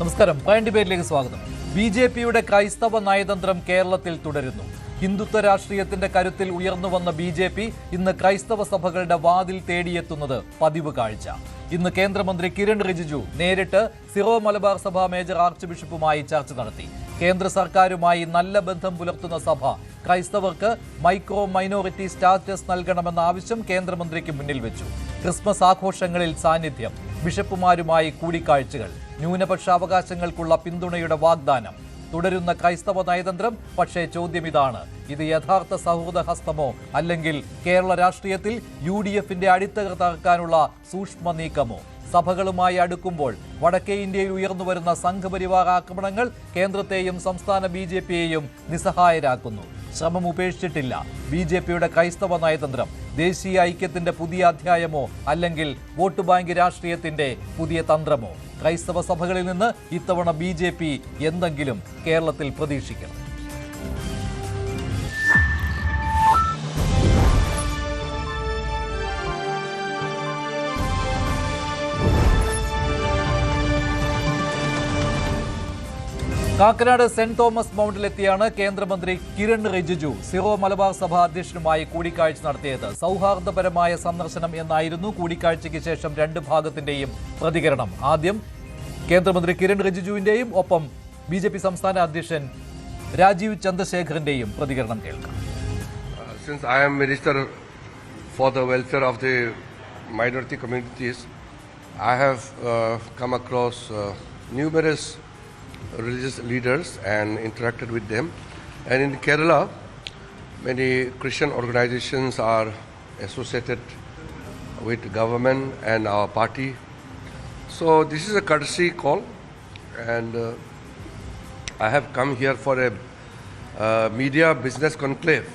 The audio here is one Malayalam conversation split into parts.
നമസ്കാരം. പ്രൈം ഡിബേറ്റിലേക്ക് സ്വാഗതം. ബിജെപിയുടെ ക്രൈസ്തവ നയതന്ത്രം കേരളത്തിൽ തുടരുന്നു. ഹിന്ദുത്വ രാഷ്ട്രീയത്തിന്റെ കരുത്തിൽ ഉയർന്നുവന്ന ബിജെപി ഇന്ന് ക്രൈസ്തവ സഭകളുടെ വാതിൽ തേടിയെത്തുന്നത് പതിവ് കാഴ്ച. ഇന്ന് കേന്ദ്രമന്ത്രി കിരൺ റിജിജു നേരിട്ട് സിറോ മലബാർ സഭ മേജർ ആർച്ച് ബിഷപ്പുമായി ചർച്ച നടത്തി. കേന്ദ്ര സർക്കാരുമായി നല്ല ബന്ധം പുലർത്തുന്ന സഭ ക്രൈസ്തവർക്ക് മൈക്രോ മൈനോറിറ്റി സ്റ്റാറ്റസ് നൽകണമെന്ന ആവശ്യം കേന്ദ്രമന്ത്രിക്ക് മുന്നിൽ വെച്ചു. ക്രിസ്മസ് ആഘോഷങ്ങളിൽ സാന്നിധ്യം, ബിഷപ്പുമാരുമായി കൂടിക്കാഴ്ചകൾ, ന്യൂനപക്ഷാവകാശങ്ങൾക്കുള്ള പിന്തുണയുടെ വാഗ്ദാനം. തുടരുന്ന ക്രൈസ്തവ നയതന്ത്രം. പക്ഷേ ചോദ്യം ഇതാണ്: ഇത് യഥാർത്ഥ സൗഹൃദ ഹസ്തമോ അല്ലെങ്കിൽ കേരള രാഷ്ട്രീയത്തിൽ UDFന്റെ അടിത്തറ തകർക്കാനുള്ള സൂക്ഷ്മ നീക്കമോ? സഭകളുമായി അടുക്കുമ്പോൾ വടക്കേ ഇന്ത്യയിൽ ഉയർന്നുവരുന്ന സംഘപരിവാർ ആക്രമണങ്ങൾ കേന്ദ്രത്തെയും സംസ്ഥാന BJPയെയും നിസ്സഹായരാക്കുന്നു. ശ്രമം ഉപേക്ഷിച്ചിട്ടില്ല BJPയുടെ ക്രൈസ്തവ നയതന്ത്രം. ദേശീയ ഐക്യത്തിന്റെ പുതിയ അധ്യായമോ അല്ലെങ്കിൽ വോട്ട് ബാങ്ക് രാഷ്ട്രീയത്തിന്റെ പുതിയ തന്ത്രമോ? ക്രൈസ്തവ സഭകളിൽ നിന്ന് ഇത്തവണ BJP എന്തെങ്കിലും കേരളത്തിൽ പ്രതീക്ഷിക്കണം. കാക്കനാട് സെന്റ് തോമസ് മൗണ്ടിലെത്തിയാണ് കേന്ദ്രമന്ത്രി കിരൺ റിജിജു സിറോ മലബാർ സഭ അധ്യക്ഷനുമായി കൂടിക്കാഴ്ച നടത്തിയത്. സൗഹാർദ്ദപരമായ സന്ദർശനം എന്നായിരുന്നു കൂടിക്കാഴ്ചയ്ക്ക് ശേഷം രണ്ട് ഭാഗത്തിന്റെയും പ്രതികരണം. ആദ്യം കേന്ദ്രമന്ത്രി കിരൺ റിജിജുവിന്റെയും ഒപ്പം BJP സംസ്ഥാന അധ്യക്ഷൻ രാജീവ് ചന്ദ്രശേഖറിന്റെയും പ്രതികരണം കേൾക്കാം. Since I am Minister for the welfare of the minority communities, I have come across numerous religious leaders and interacted with them. And in Kerala, many Christian organizations are associated with government and our party. So this is a courtesy call, and I have come here for a media business conclave.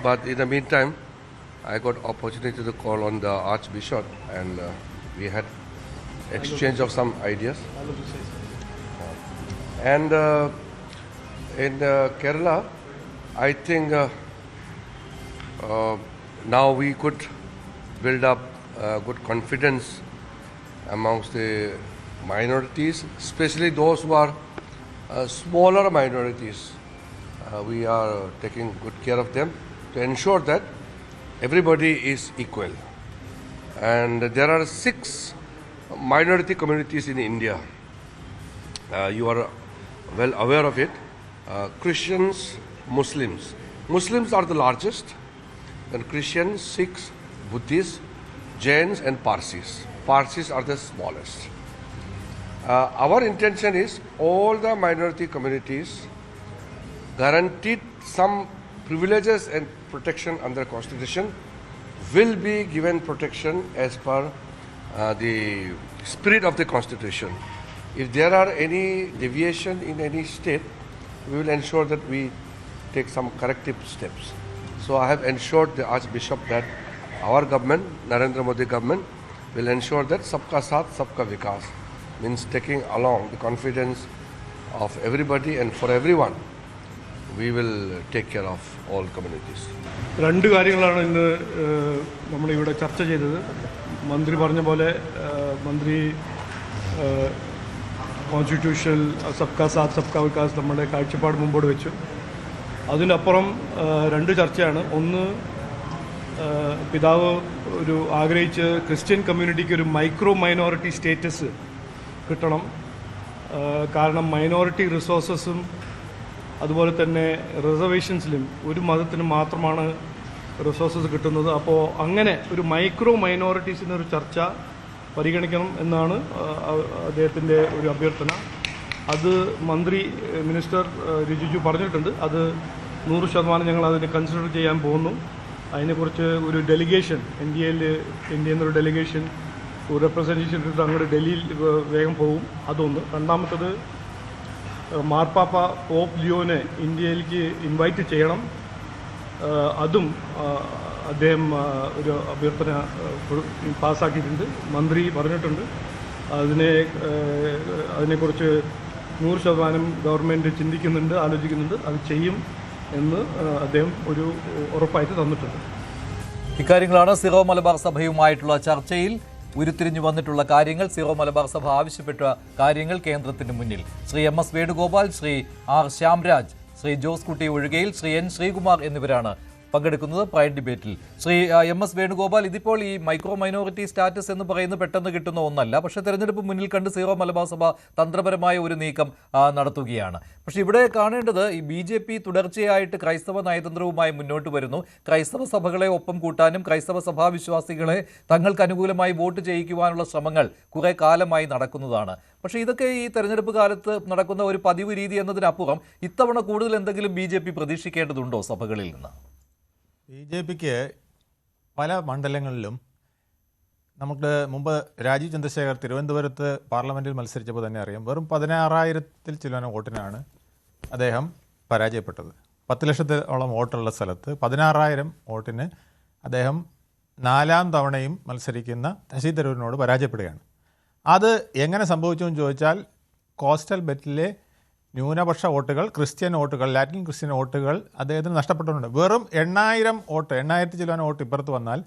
But in the meantime, I got opportunity to call on the Archbishop, and we had exchange of some ideas. And in Kerala, I think now we could build up good confidence amongst the minorities, especially those who are smaller minorities. We are taking good care of them to ensure that everybody is equal. And there are 6 minority communities in India. You are well aware of it. Christians, Muslims. Muslims are the largest, then Christians, Sikhs, Buddhists, Jains and Parsis. Parsis are the smallest. Our intention is all the minority communities guaranteed some privileges and protection under Constitution will be given protection as per the spirit of the Constitution. If there are any deviation in any state, we will ensure that we take some corrective steps. So I have ensured the Archbishop that our government, Narendra Modi government, will ensure that Sabka Saath, Sabka Vikas, means taking along the confidence of everybody and for everyone, we will take care of all communities. രണ്ട് കാര്യങ്ങളാണ് ഇന്ന് നമ്മളിവിടെ ചർച്ച ചെയ്തത്. മന്ത്രി പറഞ്ഞ പോലെ മന്ത്രി കോൺസ്റ്റിറ്റ്യൂഷണൽ സബ്കാ സാത്ത് സബ്കാ വികാസ് നമ്മുടെ കാഴ്ചപ്പാട് മുമ്പോട്ട് വെച്ചു. അതിനപ്പുറം രണ്ട് ചർച്ചയാണ്. ഒന്ന്, പിതാവ് ഒരു ആഗ്രഹിച്ച് ക്രിസ്ത്യൻ കമ്മ്യൂണിറ്റിക്ക് ഒരു മൈക്രോ മൈനോറിറ്റി സ്റ്റേറ്റസ് കിട്ടണം. കാരണം മൈനോറിറ്റി റിസോഴ്സസും അതുപോലെ തന്നെ റിസർവേഷൻസിലും ഒരു മതത്തിന് മാത്രമാണ് റിസോഴ്സസ് കിട്ടുന്നത്. അപ്പോൾ അങ്ങനെ ഒരു മൈക്രോ മൈനോറിറ്റീസിനൊരു ചർച്ച പരിഗണിക്കണം എന്നാണ് അദ്ദേഹത്തിൻ്റെ ഒരു അഭ്യർത്ഥന. അത് മിനിസ്റ്റർ റിജിജു പറഞ്ഞിട്ടുണ്ട്. അത് 100% ഞങ്ങൾ അതിനെ കൺസിഡർ ചെയ്യാൻ പോകുന്നു. അതിനെക്കുറിച്ച് ഒരു ഡെലിഗേഷൻ ഇന്ത്യയിൽ നിന്നൊരു ഡെലിഗേഷൻ ഒരു റെപ്രസെൻറ്റേറ്റീവ് അങ്ങോട്ട് ഡൽഹിയിൽ വേഗം പോകും. അതൊന്ന്. രണ്ടാമത്തത്, മാർപ്പാപ്പ പോപ്പ് ലിയോനെ ഇന്ത്യയിലേക്ക് ഇൻവൈറ്റ് ചെയ്യണം. അതും അദ്ദേഹം ഒരു അഭ്യർത്ഥന പാസ്സാക്കിയിട്ടുണ്ട്. മന്ത്രി പറഞ്ഞിട്ടുണ്ട്. അതിനെക്കുറിച്ച് 100% ഗവൺമെൻറ് ചിന്തിക്കുന്നുണ്ട്, ആലോചിക്കുന്നുണ്ട്. അത് ചെയ്യും എന്ന് അദ്ദേഹം ഒരു ഉറപ്പായിട്ട് തന്നിട്ടുണ്ട്. ഇക്കാര്യങ്ങളാണ് സിറോ മലബാർ സഭയുമായിട്ടുള്ള ചർച്ചയിൽ ഉരുത്തിരിഞ്ഞു വന്നിട്ടുള്ള കാര്യങ്ങൾ, സീറോ മലബാർ സഭ ആവശ്യപ്പെട്ട കാര്യങ്ങൾ കേന്ദ്രത്തിന് മുന്നിൽ. ശ്രീ MS വേണുഗോപാൽ, ശ്രീ R ശ്യാംരാജ്, ശ്രീ ജോസ് കുട്ടി ഒഴികയിൽ ശ്രീ N ശ്രീകുമാർ എന്നിവരാണ് പങ്കെടുക്കുന്നത് പ്രൈഡ് ഡിബേറ്റിൽ. ശ്രീ MS വേണുഗോപാൽ, ഇതിപ്പോൾ ഈ മൈക്രോ മൈനോറിറ്റി സ്റ്റാറ്റസ് എന്ന് പറയുന്നത് പെട്ടെന്ന് കിട്ടുന്ന ഒന്നല്ല. പക്ഷേ തെരഞ്ഞെടുപ്പ് മുന്നിൽ കണ്ട് സീറോ മലബാർ സഭ തന്ത്രപരമായ ഒരു നീക്കം നടത്തുകയാണ്. പക്ഷെ ഇവിടെ കാണേണ്ടത് ഈ BJP തുടർച്ചയായിട്ട് ക്രൈസ്തവ നയതന്ത്രവുമായി മുന്നോട്ട് വരുന്നു. ക്രൈസ്തവ സഭകളെ ഒപ്പം കൂട്ടാനും ക്രൈസ്തവ സഭാവിശ്വാസികളെ തങ്ങൾക്ക് അനുകൂലമായി വോട്ട് ചെയ്യിക്കുവാനുള്ള ശ്രമങ്ങൾ കുറെ കാലമായി നടക്കുന്നതാണ്. പക്ഷേ ഇതൊക്കെ ഈ തെരഞ്ഞെടുപ്പ് കാലത്ത് നടക്കുന്ന ഒരു പതിവ് രീതി എന്നതിനപ്പുറം ഇത്തവണ കൂടുതൽ എന്തെങ്കിലും BJP പ്രതീക്ഷിക്കേണ്ടതുണ്ടോ സഭകളിൽ നിന്ന്? BJPക്ക് പല മണ്ഡലങ്ങളിലും നമുക്ക് മുമ്പ് രാജീവ് ചന്ദ്രശേഖർ തിരുവനന്തപുരത്ത് പാർലമെൻറ്റിൽ മത്സരിച്ചപ്പോൾ തന്നെ അറിയാം, വെറും 16,000 ചില്ലുവാന വോട്ടിനാണ് അദ്ദേഹം പരാജയപ്പെട്ടത്. 10 ലക്ഷത്തോളം വോട്ടുള്ള സ്ഥലത്ത് 16,000 വോട്ടിന് അദ്ദേഹം 4ാം തവണയും മത്സരിക്കുന്ന ശശി തരൂരിനോട് പരാജയപ്പെടുകയാണ്. അത് എങ്ങനെ സംഭവിച്ചു എന്ന് ചോദിച്ചാൽ, കോസ്റ്റൽ ബെറ്റിലെ ന്യൂനപക്ഷ വോട്ടുകൾ, ക്രിസ്ത്യൻ വോട്ടുകൾ, ലാറ്റിൻ ക്രിസ്ത്യൻ വോട്ടുകൾ അദ്ദേഹത്തിന് നഷ്ടപ്പെട്ടിട്ടുണ്ട്. വെറും 8,000 വോട്ട്, 8,000 ചില്ലുവാന വോട്ട് ഇപ്പുറത്ത് വന്നാൽ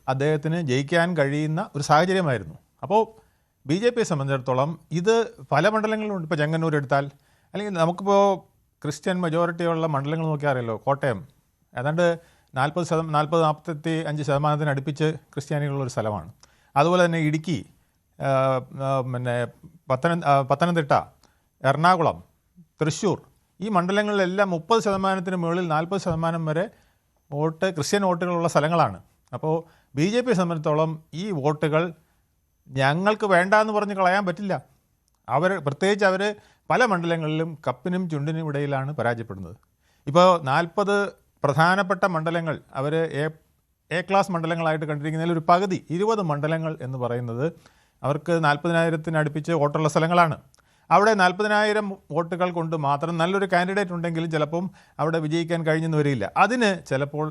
അദ്ദേഹത്തിന് ജയിക്കാൻ കഴിയുന്ന ഒരു സാഹചര്യമായിരുന്നു. അപ്പോൾ BJPയെ സംബന്ധിച്ചിടത്തോളം ഇത് പല മണ്ഡലങ്ങളിലുണ്ട്. ഇപ്പോൾ ചെങ്ങന്നൂർ എടുത്താൽ, അല്ലെങ്കിൽ നമുക്കിപ്പോൾ ക്രിസ്ത്യൻ മെജോറിറ്റിയുള്ള മണ്ഡലങ്ങൾ നോക്കിയാൽ അറിയാലോ, കോട്ടയം ഏതാണ്ട് 40-45% അടുപ്പിച്ച് ക്രിസ്ത്യാനികളുള്ളൊരു സ്ഥലമാണ്. അതുപോലെ തന്നെ ഇടുക്കി, പിന്നെ പത്തനംതിട്ട, എറണാകുളം, തൃശ്ശൂർ, ഈ മണ്ഡലങ്ങളിലെല്ലാം 30% മുകളിൽ 40% വരെ വോട്ട്, ക്രിസ്ത്യൻ വോട്ടുകളുള്ള സ്ഥലങ്ങളാണ്. അപ്പോൾ BJPയെ സംബന്ധിച്ചിടത്തോളം ഈ വോട്ടുകൾ ഞങ്ങൾക്ക് വേണ്ട എന്ന് പറഞ്ഞ് കളയാൻ പറ്റില്ല. പ്രത്യേകിച്ച് അവർ പല മണ്ഡലങ്ങളിലും കപ്പിനും ചുണ്ടിനും ഇടയിലാണ് പരാജയപ്പെടുന്നത്. ഇപ്പോൾ 40 പ്രധാനപ്പെട്ട മണ്ഡലങ്ങൾ അവർ എ ക്ലാസ് മണ്ഡലങ്ങളായിട്ട് കണ്ടിരിക്കുന്നതിൽ ഒരു പകുതി, 20 മണ്ഡലങ്ങൾ എന്ന് പറയുന്നത് അവർക്ക് 40,000 അടുപ്പിച്ച് വോട്ടുള്ള സ്ഥലങ്ങളാണ്. അവിടെ 40,000 വോട്ടുകൾ കൊണ്ട് മാത്രം നല്ലൊരു കാൻഡിഡേറ്റ് ഉണ്ടെങ്കിലും ചിലപ്പം അവിടെ വിജയിക്കാൻ കഴിഞ്ഞെന്ന് വരില്ല. അതിന് ചിലപ്പോൾ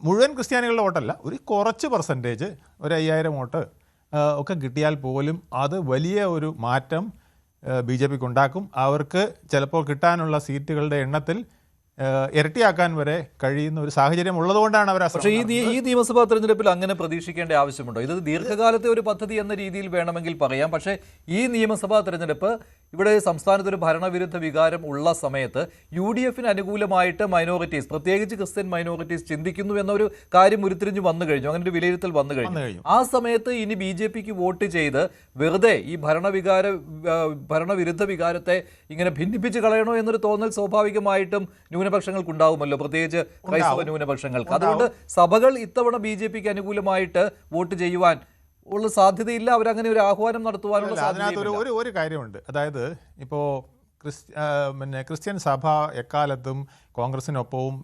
മുഴുവൻ ക്രിസ്ത്യാനികളുടെ വോട്ടല്ല, ഒരു കുറച്ച് പെർസെൻറ്റേജ്, ഒരു 5,000 വോട്ട് ഒക്കെ കിട്ടിയാൽ പോലും അത് വലിയ ഒരു മാറ്റം BJPക്ക് ഉണ്ടാക്കും. അവർക്ക് ചിലപ്പോൾ കിട്ടാനുള്ള സീറ്റുകളുടെ എണ്ണത്തിൽ ഇരട്ടിയാക്കാൻ വരെ കഴിയുന്ന ഒരു സാഹചര്യം ഉള്ളതുകൊണ്ടാണ് അവർ. പക്ഷേ ഈ നിയമസഭാ തെരഞ്ഞെടുപ്പിൽ അങ്ങനെ പ്രതീക്ഷിക്കേണ്ട ആവശ്യമുണ്ടോ? ഇത് ദീർഘകാലത്തെ ഒരു പദ്ധതി എന്ന രീതിയിൽ വേണമെങ്കിൽ പറയാം. പക്ഷേ ഈ നിയമസഭാ തെരഞ്ഞെടുപ്പ് ഇവിടെ സംസ്ഥാനത്ത് ഒരു ഭരണവിരുദ്ധ വികാരം ഉള്ള സമയത്ത് UDFന് അനുകൂലമായിട്ട് മൈനോറിറ്റീസ്, പ്രത്യേകിച്ച് ക്രിസ്ത്യൻ മൈനോറിറ്റീസ് ചിന്തിക്കുന്നു എന്നൊരു കാര്യം ഉരുത്തിരിഞ്ഞു വന്നു കഴിഞ്ഞു, അങ്ങനെ ഒരു വിലയിരുത്തൽ വന്നു കഴിഞ്ഞു. ആ സമയത്ത് ഇനി BJPക്ക് വോട്ട് ചെയ്ത് വെറുതെ ഈ ഭരണവിരുദ്ധ വികാരത്തെ ഇങ്ങനെ ഭിന്നിപ്പിച്ച് കളയണോ എന്നൊരു തോന്നൽ സ്വാഭാവികമായിട്ടും ന്യൂനപക്ഷങ്ങൾക്കുണ്ടാവുമല്ലോ, പ്രത്യേകിച്ച് ക്രൈസ്തവ ന്യൂനപക്ഷങ്ങൾക്ക്. അതുകൊണ്ട് സഭകൾ ഇത്തവണ BJPക്ക് അനുകൂലമായിട്ട് വോട്ട് ചെയ്യുവാൻ ഉള്ള സാധ്യതയില്ല. അവരങ്ങനെ ഒരു ആഹ്വാനം നടത്തുവാനുള്ള അതിനകത്തൊരു ഒരു കാര്യമുണ്ട്. അതായത് ഇപ്പോൾ ക്രിസ്ത്യൻ സഭ എക്കാലത്തും കോൺഗ്രസിനൊപ്പവും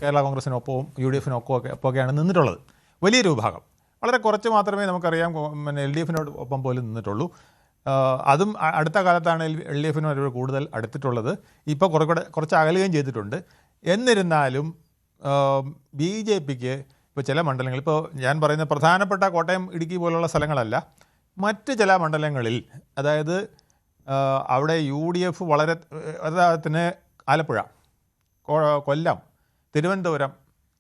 കേരള കോൺഗ്രസിനൊപ്പവും UDFനൊപ്പമൊക്കെയാണ് നിന്നിട്ടുള്ളത്. വലിയൊരു വിഭാഗം, വളരെ കുറച്ച് മാത്രമേ നമുക്കറിയാം LDFനോടൊപ്പം പോലും നിന്നിട്ടുള്ളൂ. അതും അടുത്ത കാലത്താണ് LDFനോട് കൂടുതൽ അടുത്തിട്ടുള്ളത്. ഇപ്പോൾ കുറച്ച് അകലുകയും ചെയ്തിട്ടുണ്ട്. എന്നിരുന്നാലും BJPക്ക് ഇപ്പോൾ ചില മണ്ഡലങ്ങൾ, ഇപ്പോൾ ഞാൻ പറയുന്ന പ്രധാനപ്പെട്ട കോട്ടയം, ഇടുക്കി പോലുള്ള സ്ഥലങ്ങളല്ല, മറ്റ് ചില മണ്ഡലങ്ങളിൽ, അതായത് അവിടെ UDF വളരെ, അതിന് ആലപ്പുഴ, കൊല്ലം, തിരുവനന്തപുരം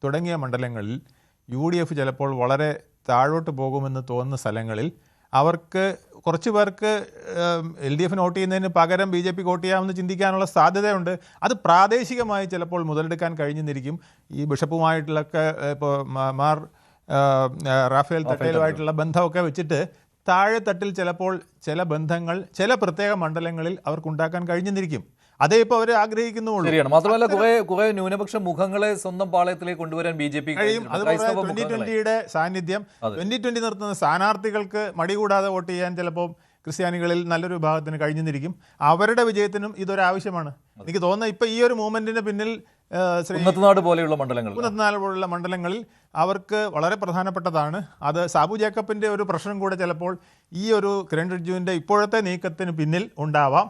തുടങ്ങിയ മണ്ഡലങ്ങളിൽ UDF ചിലപ്പോൾ വളരെ താഴോട്ട് പോകുമെന്ന് തോന്നുന്ന സ്ഥലങ്ങളിൽ അവർക്ക്, കുറച്ച് പേർക്ക് LDFന് വോട്ട് ചെയ്യുന്നതിന് പകരം BJPക്ക് വോട്ട് ചെയ്യാമെന്ന് ചിന്തിക്കാനുള്ള സാധ്യതയുണ്ട്. അത് പ്രാദേശികമായി ചിലപ്പോൾ മുതലെടുക്കാൻ കഴിഞ്ഞെന്നിരിക്കും. ഈ ബിഷപ്പുമായിട്ടുള്ളൊക്കെ ഇപ്പോൾ മാർ റാഫേൽ തട്ടേലുമായിട്ടുള്ള ബന്ധമൊക്കെ വെച്ചിട്ട് താഴെത്തട്ടിൽ ചിലപ്പോൾ ചില ബന്ധങ്ങൾ ചില പ്രത്യേക മണ്ഡലങ്ങളിൽ അവർക്കുണ്ടാക്കാൻ കഴിഞ്ഞെന്നിരിക്കും. അതേ ഇപ്പോൾ അവർ ആഗ്രഹിക്കുന്നുള്ളൂ. ശരിയാണ്. മാത്രമല്ല കുറെ ന്യൂനപക്ഷ മുഖങ്ങളെ സ്വന്തം പാളയത്തിലേക്ക് കൊണ്ടുവരാൻ BJP കഴിയും. അതുപോലെ 2020 സാന്നിധ്യം, 2020 നിർത്തുന്ന സ്ഥാനാർത്ഥികൾക്ക് മടികൂടാതെ വോട്ട് ചെയ്യാൻ ചിലപ്പോൾ ക്രിസ്ത്യാനികളിൽ നല്ലൊരു വിഭാഗത്തിന് കഴിഞ്ഞെന്നിരിക്കും. അവരുടെ വിജയത്തിനും ഇതൊരാവശ്യമാണ്. എനിക്ക് തോന്നുന്നത് ഇപ്പോൾ ഈ ഒരു മൂവ്മെന്റിന് പിന്നിൽ കുന്നത്തുനാട് പോലെയുള്ള മണ്ഡലങ്ങളിൽ അവർക്ക് വളരെ പ്രധാനപ്പെട്ടതാണ്. അത് സാബു ജേക്കബിൻ്റെ ഒരു പ്രശ്നം കൂടെ ചിലപ്പോൾ ഈ ഒരു കിരൺ റിജ്ജുവിൻ്റെ ഇപ്പോഴത്തെ നീക്കത്തിന് പിന്നിൽ ഉണ്ടാവാം.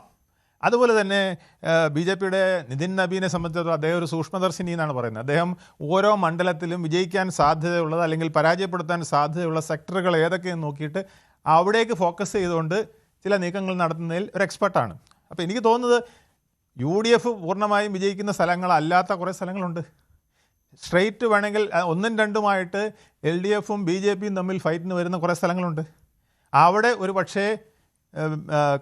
അതുപോലെ തന്നെ BJPയുടെ നിതിൻ നബീനെ സംബന്ധിച്ചിടത്തോളം അദ്ദേഹം ഒരു സൂക്ഷ്മദർശിനി എന്നാണ് പറയുന്നത്. അദ്ദേഹം ഓരോ മണ്ഡലത്തിലും വിജയിക്കാൻ സാധ്യതയുള്ളത് അല്ലെങ്കിൽ പരാജയപ്പെടുത്താൻ സാധ്യതയുള്ള സെക്ടറുകൾ ഏതൊക്കെയെന്ന് നോക്കിയിട്ട് അവിടേക്ക് ഫോക്കസ് ചെയ്തുകൊണ്ട് ചില നീക്കങ്ങൾ നടത്തുന്നതിൽ ഒരു എക്സ്പെർട്ടാണ്. അപ്പോൾ എനിക്ക് തോന്നുന്നത് UDF പൂർണ്ണമായും വിജയിക്കുന്ന സ്ഥലങ്ങളല്ലാത്ത കുറേ സ്ഥലങ്ങളുണ്ട്. സ്ട്രെയിറ്റ് വേണമെങ്കിൽ ഒന്നും രണ്ടുമായിട്ട് LDFും BJPയും തമ്മിൽ ഫൈറ്റിന് വരുന്ന കുറേ സ്ഥലങ്ങളുണ്ട്. അവിടെ ഒരു പക്ഷേ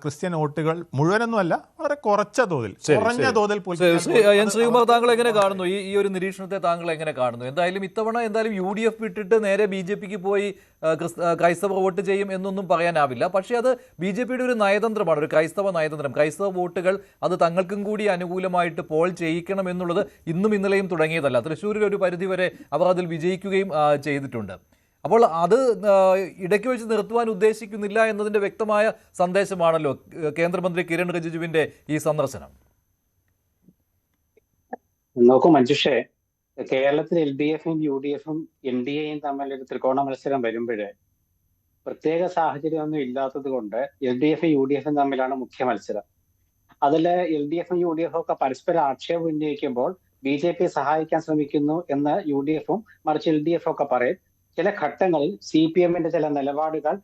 ക്രിസ്ത്യൻ വോട്ടുകൾ മുഴുവനൊന്നുമല്ല, വളരെ കുറഞ്ഞ തോതിൽ എൻ ശ്രീകുമാർ, താങ്കൾ എങ്ങനെ കാണുന്നു ഈ ഒരു നിരീക്ഷണത്തെ? താങ്കൾ എങ്ങനെ കാണുന്നു? എന്തായാലും ഇത്തവണ UDF വിട്ടിട്ട് നേരെ BJPക്ക് പോയി ക്രൈസ്തവർ വോട്ട് ചെയ്യും എന്നൊന്നും പറയാനാവില്ല. പക്ഷേ അത് BJPയുടെ ഒരു നയതന്ത്രമാണ്, ഒരു ക്രൈസ്തവ നയതന്ത്രം. ക്രൈസ്തവ വോട്ടുകൾ അത് തങ്ങൾക്കും കൂടി അനുകൂലമായിട്ട് പോൾ ചെയ്യിക്കണം എന്നുള്ളത് ഇന്നും ഇന്നലെയും തുടങ്ങിയതല്ല. തൃശ്ശൂരിൽ ഒരു പരിധിവരെ അവർ അതിൽ വിജയിക്കുകയും ചെയ്തിട്ടുണ്ട്. അപ്പോൾ അത് ഇടയ്ക്ക് വെച്ച് നിർത്തുവാൻ ഉദ്ദേശിക്കുന്നില്ല എന്നതിൻ്റെ വ്യക്തമായ സന്ദേശമാണല്ലോ കേന്ദ്രമന്ത്രി കിരൺ റിജിജുവിൻ്റെ ഈ സന്ദർശനം. നോക്കൂ മഞ്ജുഷേ, കേരളത്തിൽ LDFും UDFും NDAയും തമ്മിലൊരു ത്രികോണ മത്സരം വരുമ്പോഴേ പ്രത്യേക സാഹചര്യമൊന്നും ഇല്ലാത്തത് കൊണ്ട് LDFും UDFും തമ്മിലാണ് മുഖ്യ മത്സരം. അതിൽ LDFും UDFും ഒക്കെ പരസ്പരം ആക്ഷേപം ഉന്നയിക്കുമ്പോൾ BJP സഹായിക്കാൻ ശ്രമിക്കുന്നു എന്ന് UDFും മറിച്ച് LDF ഒക്കെ പറയും. ചില ഘട്ടങ്ങളിൽ CPMന്റെ ചില നിലപാടുകൾ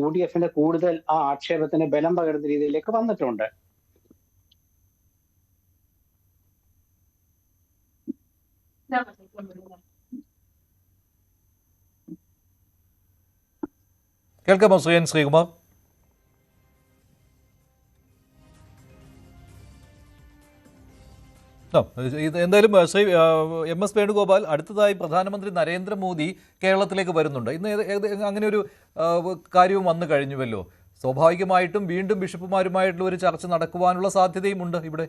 UDFന്റെ കൂടുതൽ ആ ആക്ഷേപത്തിന് ബലം പകരുന്ന രീതിയിലേക്ക് വന്നിട്ടുണ്ട്. കേൾക്കാമോ ശ്രീ എൻ ശ്രീകുമാർ? എന്തായാലും ശ്രീ MS വേണുഗോപാൽ, അടുത്തതായി പ്രധാനമന്ത്രി നരേന്ദ്രമോദി കേരളത്തിലേക്ക് വരുന്നുണ്ട്. ഇന്ന് അങ്ങനെ ഒരു കാര്യവും വന്നു കഴിഞ്ഞുവല്ലോ. സ്വാഭാവികമായിട്ടും വീണ്ടും ബിഷപ്പുമാരുമായിട്ടുള്ള ഒരു ചർച്ച നടക്കുവാനുള്ള സാധ്യതയുമുണ്ട്. ഇവിടെ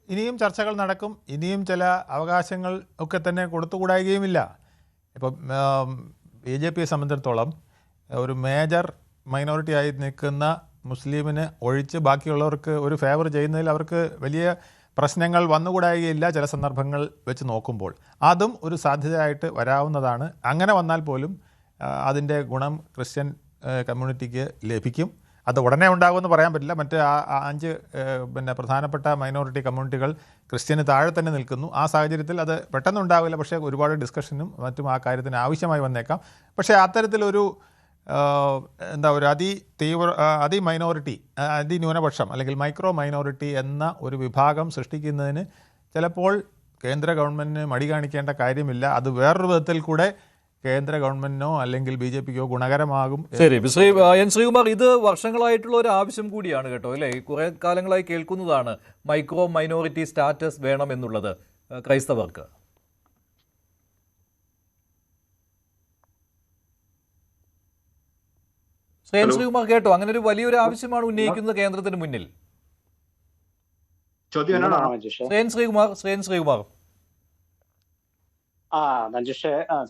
ഇനിയും ചർച്ചകൾ നടക്കും. ഇനിയും ചില അവകാശങ്ങൾ ഒക്കെ തന്നെ കൊടുത്തുകൂടായികയുമില്ല. ഇപ്പം BJPയെ സംബന്ധിച്ചിടത്തോളം ഒരു മേജർ മൈനോറിറ്റി ആയി നിൽക്കുന്ന മുസ്ലിമിന് ഒഴിച്ച് ബാക്കിയുള്ളവർക്ക് ഒരു ഫേവർ ചെയ്യുന്നതിൽ അവർക്ക് വലിയ പ്രശ്നങ്ങൾ വന്നുകൂടായികയില്ല. ചില സന്ദർഭങ്ങൾ വെച്ച് നോക്കുമ്പോൾ അതും ഒരു സാധ്യതയായിട്ട് വരാവുന്നതാണ്. അങ്ങനെ വന്നാൽ പോലും അതിൻ്റെ ഗുണം ക്രിസ്ത്യൻ കമ്മ്യൂണിറ്റിക്ക് ലഭിക്കും. അത് ഉടനെ ഉണ്ടാകുമെന്ന് പറയാൻ പറ്റില്ല. മറ്റ് 5 പ്രധാനപ്പെട്ട മൈനോറിറ്റി കമ്മ്യൂണിറ്റികൾ ക്രിസ്ത്യന് താഴെ തന്നെ നിൽക്കുന്നു. ആ സാഹചര്യത്തിൽ അത് പെട്ടെന്ന് ഉണ്ടാവില്ല. പക്ഷേ ഒരുപാട് ഡിസ്കഷനും മറ്റും ആ കാര്യത്തിന് ആവശ്യമായി വന്നേക്കാം. പക്ഷേ അത്തരത്തിലൊരു ഒരു അതിമൈനോറിറ്റി, അതിന്യൂനപക്ഷം അല്ലെങ്കിൽ മൈക്രോ മൈനോറിറ്റി എന്ന ഒരു വിഭാഗം സൃഷ്ടിക്കുന്നതിന് ചിലപ്പോൾ കേന്ദ്ര ഗവൺമെൻറ്റിന് മടി കാണിക്കേണ്ട കാര്യമില്ല. അത് വേറൊരു വിധത്തിൽ കൂടെ കേന്ദ്ര ഗവൺമെന്റിനോ അല്ലെങ്കിൽ BJPക്കോ ഗുണകരമാകും. ശരി, ശ്രീ എൻ ശ്രീകുമാർ, ഇത് വർഷങ്ങളായിട്ടുള്ള ഒരു ആവശ്യം കൂടിയാണ് കേട്ടോ, അല്ലേ? കുറെ കാലങ്ങളായി കേൾക്കുന്നതാണ് മൈക്രോ മൈനോറിറ്റി സ്റ്റാറ്റസ് വേണം എന്നുള്ളത് ക്രൈസ്തവർക്ക്. ശ്രീ എൻ ശ്രീകുമാർ കേട്ടോ, അങ്ങനെ ഒരു വലിയൊരു ആവശ്യമാണ് ഉന്നയിക്കുന്നത് കേന്ദ്രത്തിന് മുന്നിൽ. ശ്രീ എൻ ശ്രീകുമാർ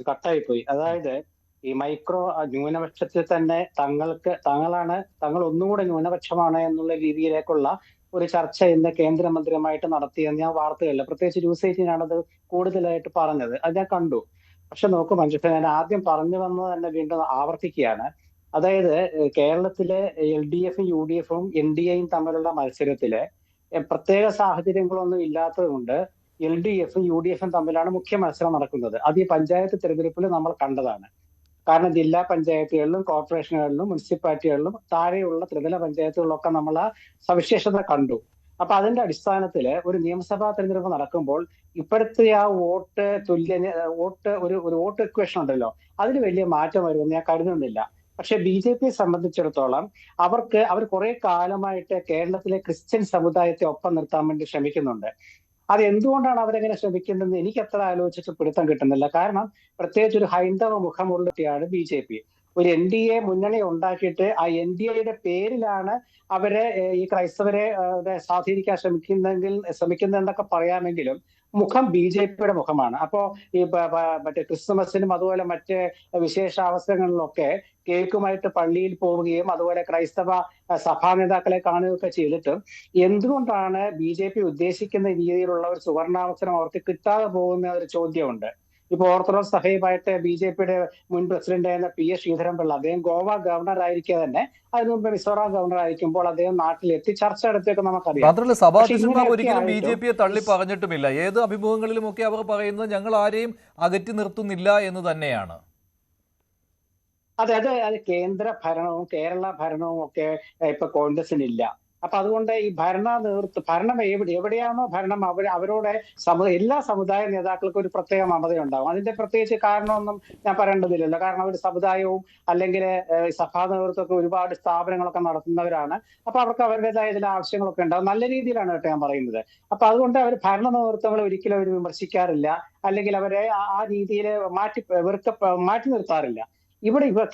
കട്ടായി പോയി. അതായത് ഈ മൈക്രോ ന്യൂനപക്ഷത്തിൽ തന്നെ തങ്ങൾ ഒന്നുകൂടെ ന്യൂനപക്ഷമാണ് എന്നുള്ള രീതിയിലേക്കുള്ള ഒരു ചർച്ച ഇന്ന് കേന്ദ്രമന്ത്രിയുമായിട്ട് നടത്തിയെന്ന് ഞാൻ വാർത്തകളില്ല, പ്രത്യേകിച്ച് ന്യൂസ് 18 കൂടുതലായിട്ട് പറഞ്ഞത്. അത് ഞാൻ കണ്ടു. പക്ഷെ നോക്കൂ മഞ്ജുഷ, ഞാൻ ആദ്യം പറഞ്ഞു വന്നത് തന്നെ വീണ്ടും ആവർത്തിക്കുകയാണ്. അതായത് കേരളത്തിലെ LDFും UDFും NDAയും തമ്മിലുള്ള മത്സരത്തില് പ്രത്യേക സാഹചര്യങ്ങളൊന്നും ഇല്ലാത്തത് കൊണ്ട് LDFും UDFും തമ്മിലാണ് മുഖ്യ മത്സരം നടക്കുന്നത്. അത് ഈ പഞ്ചായത്ത് തെരഞ്ഞെടുപ്പിൽ നമ്മൾ കണ്ടതാണ്. കാരണം ജില്ലാ പഞ്ചായത്തുകളിലും കോർപ്പറേഷനുകളിലും മുനിസിപ്പാലിറ്റികളിലും താഴെയുള്ള ത്രിതല പഞ്ചായത്തുകളിലൊക്കെ നമ്മൾ ആ സവിശേഷത കണ്ടു. അപ്പൊ അതിന്റെ അടിസ്ഥാനത്തിൽ ഒരു നിയമസഭാ തെരഞ്ഞെടുപ്പ് നടക്കുമ്പോൾ ഇപ്പോഴത്തെ ആ വോട്ട് ഒരു വോട്ട് ഇക്വേഷൻ ഉണ്ടല്ലോ, അതിന് വലിയ മാറ്റം വരുമെന്ന് ഞാൻ കരുതുന്നില്ല. പക്ഷെ BJPയെ സംബന്ധിച്ചിടത്തോളം അവർ കുറെ കാലമായിട്ട് കേരളത്തിലെ ക്രിസ്ത്യൻ സമുദായത്തെ ഒപ്പം നിർത്താൻ വേണ്ടി ശ്രമിക്കുന്നുണ്ട്. അത് എന്തുകൊണ്ടാണ് അവരെങ്ങനെ ശ്രമിക്കുന്നതെന്ന് എനിക്ക് അത്ര ആലോചിച്ചിട്ട് പിടുത്തം കിട്ടുന്നില്ല. കാരണം പ്രത്യേകിച്ച് ഒരു ഹൈന്ദവ മുഖമുള്ളയാണ് BJP. ഒരു NDA മുന്നണി ഉണ്ടാക്കിയിട്ട് ആ NDAയുടെ പേരിലാണ് അവരെ ഈ ക്രൈസ്തവരെ സ്വാധീനിക്കാൻ ശ്രമിക്കുന്നതെന്നൊക്കെ പറയാമെങ്കിലും മുഖം BJPയുടെ മുഖമാണ്. അപ്പോ ഈ മറ്റേ ക്രിസ്തുമസിനും അതുപോലെ മറ്റ് വിശേഷ അവസരങ്ങളിലൊക്കെ കേക്കുമായിട്ട് പള്ളിയിൽ പോവുകയും അതുപോലെ ക്രൈസ്തവ സഭാ നേതാക്കളെ കാണുകയൊക്കെ ചെയ്തിട്ടും എന്തുകൊണ്ടാണ് BJP ഉദ്ദേശിക്കുന്ന രീതിയിലുള്ള ഒരു സുവർണാവസരം അവർക്ക് കിട്ടാതെ പോകുന്ന ഒരു ചോദ്യമുണ്ട്. ഇപ്പൊ ഓർത്തഡോക്സ് സഭയുമായിട്ട് BJPയുടെ മുൻ പ്രസിഡന്റായിരുന്ന PS ശ്രീധരൻപിള്ള, അദ്ദേഹം ഗോവ ഗവർണർ ആയിരിക്കെ തന്നെ അതിനു മുമ്പ് മിസോറാം ഗവർണർ ആയിരിക്കുമ്പോൾ അദ്ദേഹം നാട്ടിലെത്തി ചർച്ച നടത്തിയൊക്കെ നമുക്കറിയാം. മാത്രമല്ല സഭാധ്യക്ഷന്മാർ ഒരിക്കലും BJPയെ തള്ളി പറഞ്ഞിട്ടുമില്ല. ഏത് അഭിമുഖങ്ങളിലുമൊക്കെ അവർ പറയുന്നത് ഞങ്ങൾ ആരെയും അകറ്റി നിർത്തുന്നില്ല എന്ന് തന്നെയാണ്. അതെ, അത് കേന്ദ്ര ഭരണവും കേരള ഭരണവും ഒക്കെ ഇപ്പൊ കോൺഗ്രസിനില്ല. അപ്പൊ അതുകൊണ്ട് ഈ ഭരണം എവിടെയാണോ ഭരണം അവരോട് എല്ലാ സമുദായ നേതാക്കൾക്കും ഒരു പ്രത്യേക മമതയുണ്ടാവും. അതിന്റെ പ്രത്യേകിച്ച് കാരണമൊന്നും ഞാൻ പറയേണ്ടതില്ലല്ലോ. കാരണം അവർ സമുദായവും അല്ലെങ്കിൽ സഭാ നേതൃത്വമൊക്കെ ഒരുപാട് സ്ഥാപനങ്ങളൊക്കെ നടത്തുന്നവരാണ്. അപ്പൊ അവർക്ക് അവരുടേതായ ചില ആവശ്യങ്ങളൊക്കെ ഉണ്ടാവും. നല്ല രീതിയിലാണ് കേട്ടോ ഞാൻ പറയുന്നത്. അപ്പൊ അതുകൊണ്ട് അവർ ഭരണ നേതൃത്വങ്ങൾ ഒരിക്കലും അവർ വിമർശിക്കാറില്ല, അല്ലെങ്കിൽ അവരെ ആ രീതിയിൽ മാറ്റി നിർത്താറില്ല. ഇപ്പൊ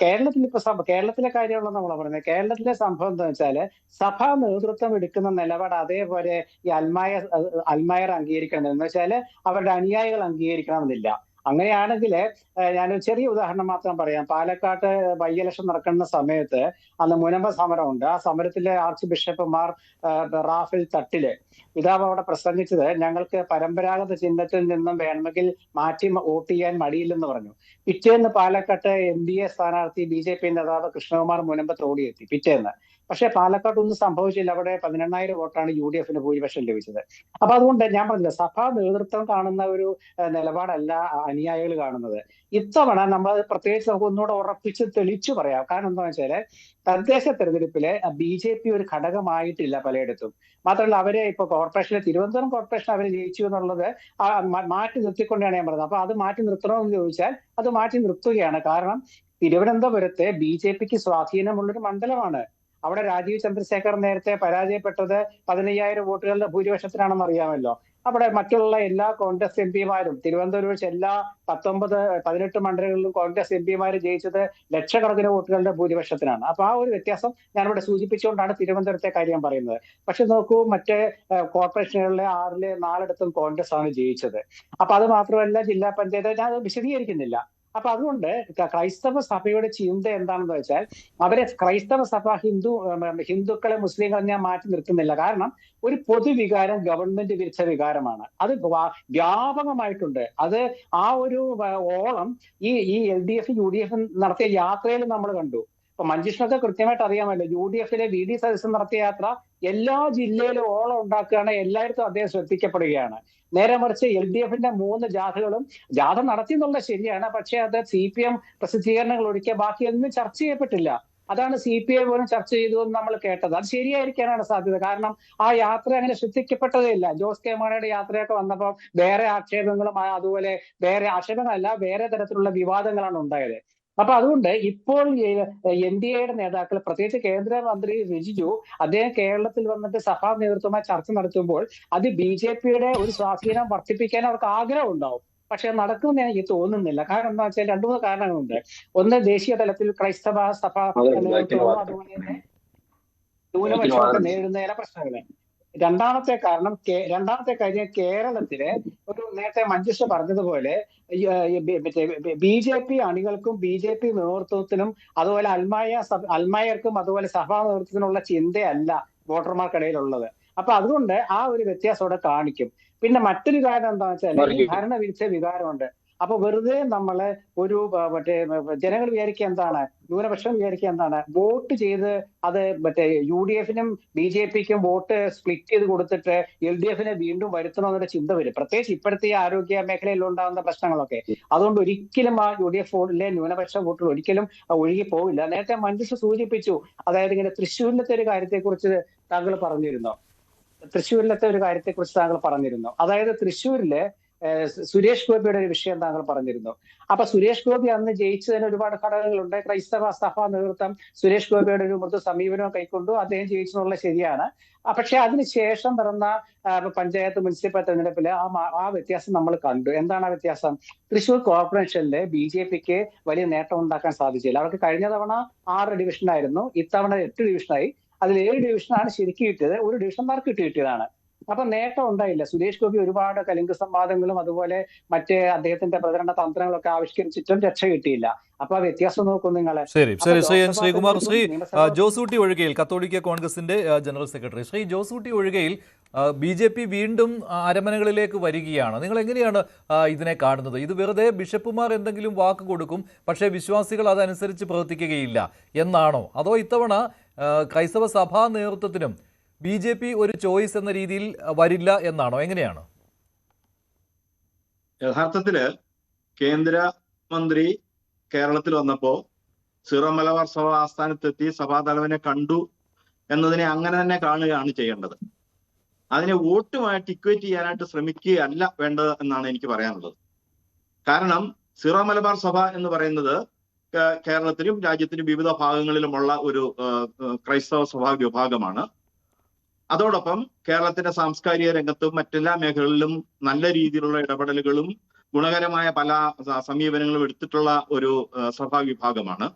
കേരളത്തിലെ കാര്യമുള്ള നമ്മൾ പറയുന്നത്. കേരളത്തിലെ സംഭവം എന്താ വെച്ചാല് സഭാ നേതൃത്വം എടുക്കുന്ന നിലപാട് അതേപോലെ ഈ അൽമായർ അംഗീകരിക്കണം എന്ന് വെച്ചാല് അവരുടെ അനുയായികൾ അംഗീകരിക്കണമെന്നില്ല. അങ്ങനെയാണെങ്കിൽ ഞാനൊരു ചെറിയ ഉദാഹരണം മാത്രം പറയാം. പാലക്കാട്ട് ബൈ ഇലക്ഷൻ നടക്കുന്ന സമയത്ത് അന്ന് മുനമ്പ സമരമുണ്ട്. ആ സമരത്തിലെ ആർച്ച് ബിഷപ്പ് മാർ റാഫേൽ തട്ടില് പിതാവ് അവിടെ പ്രസംഗിച്ചത് ഞങ്ങൾക്ക് പരമ്പരാഗത ചിഹ്നത്തിൽ നിന്നും വേണമെങ്കിൽ മാറ്റി വോട്ട് ചെയ്യാൻ മടിയില്ലെന്ന് പറഞ്ഞു. പിറ്റേന്ന് പാലക്കാട്ട് NDA സ്ഥാനാർത്ഥി BJP നേതാവ് കൃഷ്ണകുമാർ മുനമ്പത്ത് ഓടിയെത്തി പിറ്റേന്ന്. പക്ഷെ പാലക്കാട് ഒന്നും സംഭവിച്ചില്ല. അവിടെ 18,000 വോട്ടാണ് UDF ഭൂരിപക്ഷം ലഭിച്ചത്. അപ്പൊ അതുകൊണ്ട് ഞാൻ പറഞ്ഞില്ല, സഭാ നേതൃത്വം കാണുന്ന ഒരു നിലപാടല്ല അനുയായികൾ കാണുന്നത്. ഇത്തവണ നമ്മൾ പ്രത്യേകിച്ച് നമുക്ക് ഒന്നുകൂടെ ഉറപ്പിച്ച് തെളിച്ചു പറയാം. കാരണം എന്താ വെച്ചാല് തദ്ദേശ തെരഞ്ഞെടുപ്പില് BJP ഒരു ഘടകമായിട്ടില്ല പലയിടത്തും. മാത്രമല്ല അവരെ ഇപ്പൊ തിരുവനന്തപുരം കോർപ്പറേഷൻ അവർ ജയിച്ചു എന്നുള്ളത് മാറ്റി നിർത്തിക്കൊണ്ടാണ് ഞാൻ പറഞ്ഞത്. അപ്പൊ അത് മാറ്റി നിർത്തണമെന്ന് ചോദിച്ചാൽ അത് മാറ്റി നിർത്തുകയാണ്. കാരണം തിരുവനന്തപുരത്തെ BJPക്ക് സ്വാധീനമുള്ളൊരു മണ്ഡലമാണ്. അവിടെ രാജീവ് ചന്ദ്രശേഖർ നേരത്തെ പരാജയപ്പെട്ടത് 15,000 വോട്ടുകളുടെ ഭൂരിപക്ഷത്തിനാണെന്ന് അറിയാമല്ലോ. അവിടെ മറ്റുള്ള എല്ലാ കോൺഗ്രസ് MP മാരും തിരുവനന്തപുരം വെച്ച് എല്ലാ 18 മണ്ഡലങ്ങളിലും കോൺഗ്രസ് MP ജയിച്ചത് ലക്ഷക്കണക്കിന് വോട്ടുകളുടെ ഭൂരിപക്ഷത്തിനാണ്. അപ്പൊ ആ ഒരു വ്യത്യാസം ഞാനിവിടെ സൂചിപ്പിച്ചുകൊണ്ടാണ് തിരുവനന്തപുരത്തെ കാര്യം പറയുന്നത്. പക്ഷെ നോക്കൂ, മറ്റേ കോർപ്പറേഷനുകളിലെ 6-ലെ 4 കോൺഗ്രസ് ആണ് ജയിച്ചത്. അപ്പൊ അത് മാത്രമല്ല ജില്ലാ പഞ്ചായത്ത് ഞാൻ വിശദീകരിക്കുന്നില്ല. അപ്പൊ അതുകൊണ്ട് ക്രൈസ്തവ സഭയുടെ ചിന്ത എന്താണെന്ന് വെച്ചാൽ അവരെ ക്രൈസ്തവ സഭ ഹിന്ദുക്കളെ മുസ്ലിങ്ങളെ ഞാൻ മാറ്റി നിർത്തുന്നില്ല. കാരണം ഒരു പൊതുവികാരം ഗവൺമെന്റ് വിരുദ്ധ വികാരമാണ്. അത് വ്യാപകമായിട്ടുണ്ട്. അത് ആ ഒരു ഓളം ഈ LDF UDF നടത്തിയ യാത്രയിൽ നമ്മൾ കണ്ടു. ഇപ്പൊ മഞ്ജുഷിനൊക്കെ കൃത്യമായിട്ട് അറിയാമല്ലോ, UDF-ലെ VD സദസ്സ് നടത്തിയ യാത്ര എല്ലാ ജില്ലയിലും ഓളം ഉണ്ടാക്കുകയാണ്. എല്ലായിടത്തും അദ്ദേഹം ശ്രദ്ധിക്കപ്പെടുകയാണ്. നേരെ മറിച്ച് LDF-ന്റെ 3 ജാഥ നടത്തി എന്നുള്ളത് ശരിയാണ്. പക്ഷെ അത് CPM പ്രസിദ്ധീകരണങ്ങൾ ഒഴികെ ബാക്കിയൊന്നും ചർച്ച ചെയ്യപ്പെട്ടില്ല. അതാണ് CPI പോലും ചർച്ച ചെയ്തു എന്ന് നമ്മൾ കേട്ടത്. അത് ശരിയായിരിക്കാനാണ് സാധ്യത. കാരണം ആ യാത്ര അങ്ങനെ ശ്രദ്ധിക്കപ്പെട്ടതേ ഇല്ല. ജോസ് കെ മാണിയുടെ യാത്രയൊക്കെ വന്നപ്പോൾ വേറെ ആക്ഷേപങ്ങളും അതുപോലെ വേറെ തരത്തിലുള്ള വിവാദങ്ങളാണ് ഉണ്ടായത്. അപ്പൊ അതുകൊണ്ട് ഇപ്പോൾ NDAയുടെ നേതാക്കൾ, പ്രത്യേകിച്ച് കേന്ദ്രമന്ത്രി റിജിജു, അദ്ദേഹം കേരളത്തിൽ വന്നിട്ട് സഭാ നേതൃത്വമായി ചർച്ച നടത്തുമ്പോൾ അത് BJPയുടെ ഒരു സ്വാധീനം വർദ്ധിപ്പിക്കാൻ അവർക്ക് ആഗ്രഹം ഉണ്ടാവും. പക്ഷെ നടക്കുമെന്ന് എനിക്ക് തോന്നുന്നില്ല. കാരണം എന്താ വെച്ചാൽ 2-3 കാരണങ്ങളുണ്ട്. ഒന്ന്, ദേശീയ തലത്തിൽ ക്രൈസ്തവ സഭ നേതൃത്വവും അതുപോലെ തന്നെ ന്യൂനപക്ഷമൊക്കെ നേരിടുന്ന ചില പ്രശ്നങ്ങൾ. രണ്ടാമത്തെ കാര്യം കേരളത്തിലെ ഒരു നേരത്തെ മഞ്ജുഷ പറഞ്ഞതുപോലെ BJP അണികൾക്കും BJP നേതൃത്വത്തിനും അതുപോലെ അൽമായർക്കും അതുപോലെ സഭാ നേതൃത്വത്തിനുള്ള ചിന്തയല്ല വോട്ടർമാർക്കിടയിലുള്ളത്. അപ്പൊ അതുകൊണ്ട് ആ ഒരു വ്യത്യാസം അവിടെ കാണിക്കും. പിന്നെ മറ്റൊരു കാര്യം എന്താണെന്ന് വെച്ചാൽ ഈ ഭരണവിരുദ്ധ വികാരമുണ്ട്. അപ്പൊ വെറുതെ നമ്മള് ജനങ്ങൾ വിചാരിക്കുക എന്താണ്, ന്യൂനപക്ഷം വിചാരിക്കുക എന്താണ്, വോട്ട് ചെയ്ത് അത് UDF-നും BJPക്കും വോട്ട് സ്പ്ലിറ്റ് ചെയ്ത് കൊടുത്തിട്ട് LDF-നെ വീണ്ടും വരുത്തണമെന്നൊരു ചിന്ത വരും. പ്രത്യേകിച്ച് ഇപ്പോഴത്തെ ഈ ആരോഗ്യ മേഖലയിൽ ഉണ്ടാകുന്ന പ്രശ്നങ്ങളൊക്കെ. അതുകൊണ്ട് ഒരിക്കലും ആ UDF-ലെ ന്യൂനപക്ഷ വോട്ടുകൾ ഒരിക്കലും ഒഴുകി പോവില്ല. നേരത്തെ മഞ്ജുഷ സൂചിപ്പിച്ചു, അതായത് ഇങ്ങനെ തൃശ്ശൂരിലത്തെ ഒരു കാര്യത്തെക്കുറിച്ച് താങ്കൾ പറഞ്ഞിരുന്നു. അതായത് തൃശ്ശൂരിലെ സുരേഷ് ഗോപിയുടെ ഒരു വിഷയം താങ്കൾ പറഞ്ഞിരുന്നു. അപ്പൊ സുരേഷ് ഗോപി അന്ന് ജയിച്ചതിന് ഒരുപാട് ഘടകങ്ങളുണ്ട്. ക്രൈസ്തവ സഭാ നേതൃത്വം സുരേഷ് ഗോപിയുടെ ഒരു മൃദു സമീപനം കൈക്കൊണ്ടു, അദ്ദേഹം ജയിച്ചെന്നുള്ള ശരിയാണ്. പക്ഷെ അതിനുശേഷം നടന്ന പഞ്ചായത്ത് മുനിസിപ്പൽ തെരഞ്ഞെടുപ്പില് ആ വ്യത്യാസം നമ്മൾ കണ്ടു. എന്താണ് ആ വ്യത്യാസം? തൃശ്ശൂർ കോർപ്പറേഷനിലെ BJPക്ക് വലിയ നേട്ടം ഉണ്ടാക്കാൻ സാധിച്ചില്ല. അവർക്ക് കഴിഞ്ഞ തവണ 6 ഡിവിഷനായിരുന്നു, ഇത്തവണ 8 ഡിവിഷനായി. അതിൽ 7 ഡിവിഷനാണ് ശരിക്കും കിട്ടിയത്, 1 ഡിവിഷൻ മാർക്ക് കിട്ടിയതാണ്. അപ്പൊ നേട്ടം ഉണ്ടായില്ല. സുരേഷ് ഗോപി ഒരുപാട് കലിംഗ സംവാദങ്ങളും അതുപോലെ അദ്ദേഹത്തിന്റെ പ്രചരണ തന്ത്രങ്ങളൊക്കെ ആവിഷ്കരിച്ചിട്ടും രക്ഷ കിട്ടിയില്ല. അപ്പൊ ആ വ്യത്യാസം നോക്കും നിങ്ങളെ. ശരി ശ്രീകുമാർ, ശ്രീ ജോസൂട്ടി ഒഴികയിൽ, കത്തോലിക്ക കോൺഗ്രസിന്റെ general secretary Shri Josutty Ozhikayil BJP വീണ്ടും അരമനകളിലേക്ക് വരികയാണ്. നിങ്ങൾ എങ്ങനെയാണ് ഇതിനെ കാണുന്നത്? ഇത് വെറുതെ ബിഷപ്പുമാർ എന്തെങ്കിലും വാക്ക് കൊടുക്കും, പക്ഷേ വിശ്വാസികൾ അതനുസരിച്ച് പ്രവർത്തിക്കുകയില്ല എന്നാണോ? അതോ ഇത്തവണ ക്രൈസ്തവ സഭാ നേതൃത്വത്തിനും BJP ഒരു ചോയ്സ് എന്ന രീതിയിൽ വരില്ല എന്നാണോ? എങ്ങനെയാണ്? യഥാർത്ഥത്തില് കേന്ദ്രമന്ത്രി കേരളത്തിൽ വന്നപ്പോ സീറോ മലബാർ സഭ ആസ്ഥാനത്തെത്തി സഭാതലവനെ കണ്ടു എന്നതിനെ അങ്ങനെ തന്നെ കാണുകയാണ് ചെയ്യേണ്ടത്. അതിനെ വോട്ടുമായിട്ട് ഇക്വേറ്റ് ചെയ്യാനായിട്ട് ശ്രമിക്കുകയല്ല വേണ്ടത് എന്നാണ് എനിക്ക് പറയാനുള്ളത്. കാരണം സീറോ മലബാർ സഭ എന്ന് പറയുന്നത് കേരളത്തിലും രാജ്യത്തിലും വിവിധ ഭാഗങ്ങളിലുമുള്ള ഒരു ക്രൈസ്തവ സഭാ വിഭാഗമാണ്. അതോടൊപ്പം കേരളത്തിന്റെ സാംസ്കാരിക രംഗത്തും മറ്റെല്ലാ മേഖലകളിലും നല്ല രീതിയിലുള്ള ഇടപെടലുകളും ഗുണകരമായ പല സമീപനങ്ങളും എടുത്തിട്ടുള്ള ഒരു സഭാ വിഭാഗമാണ്.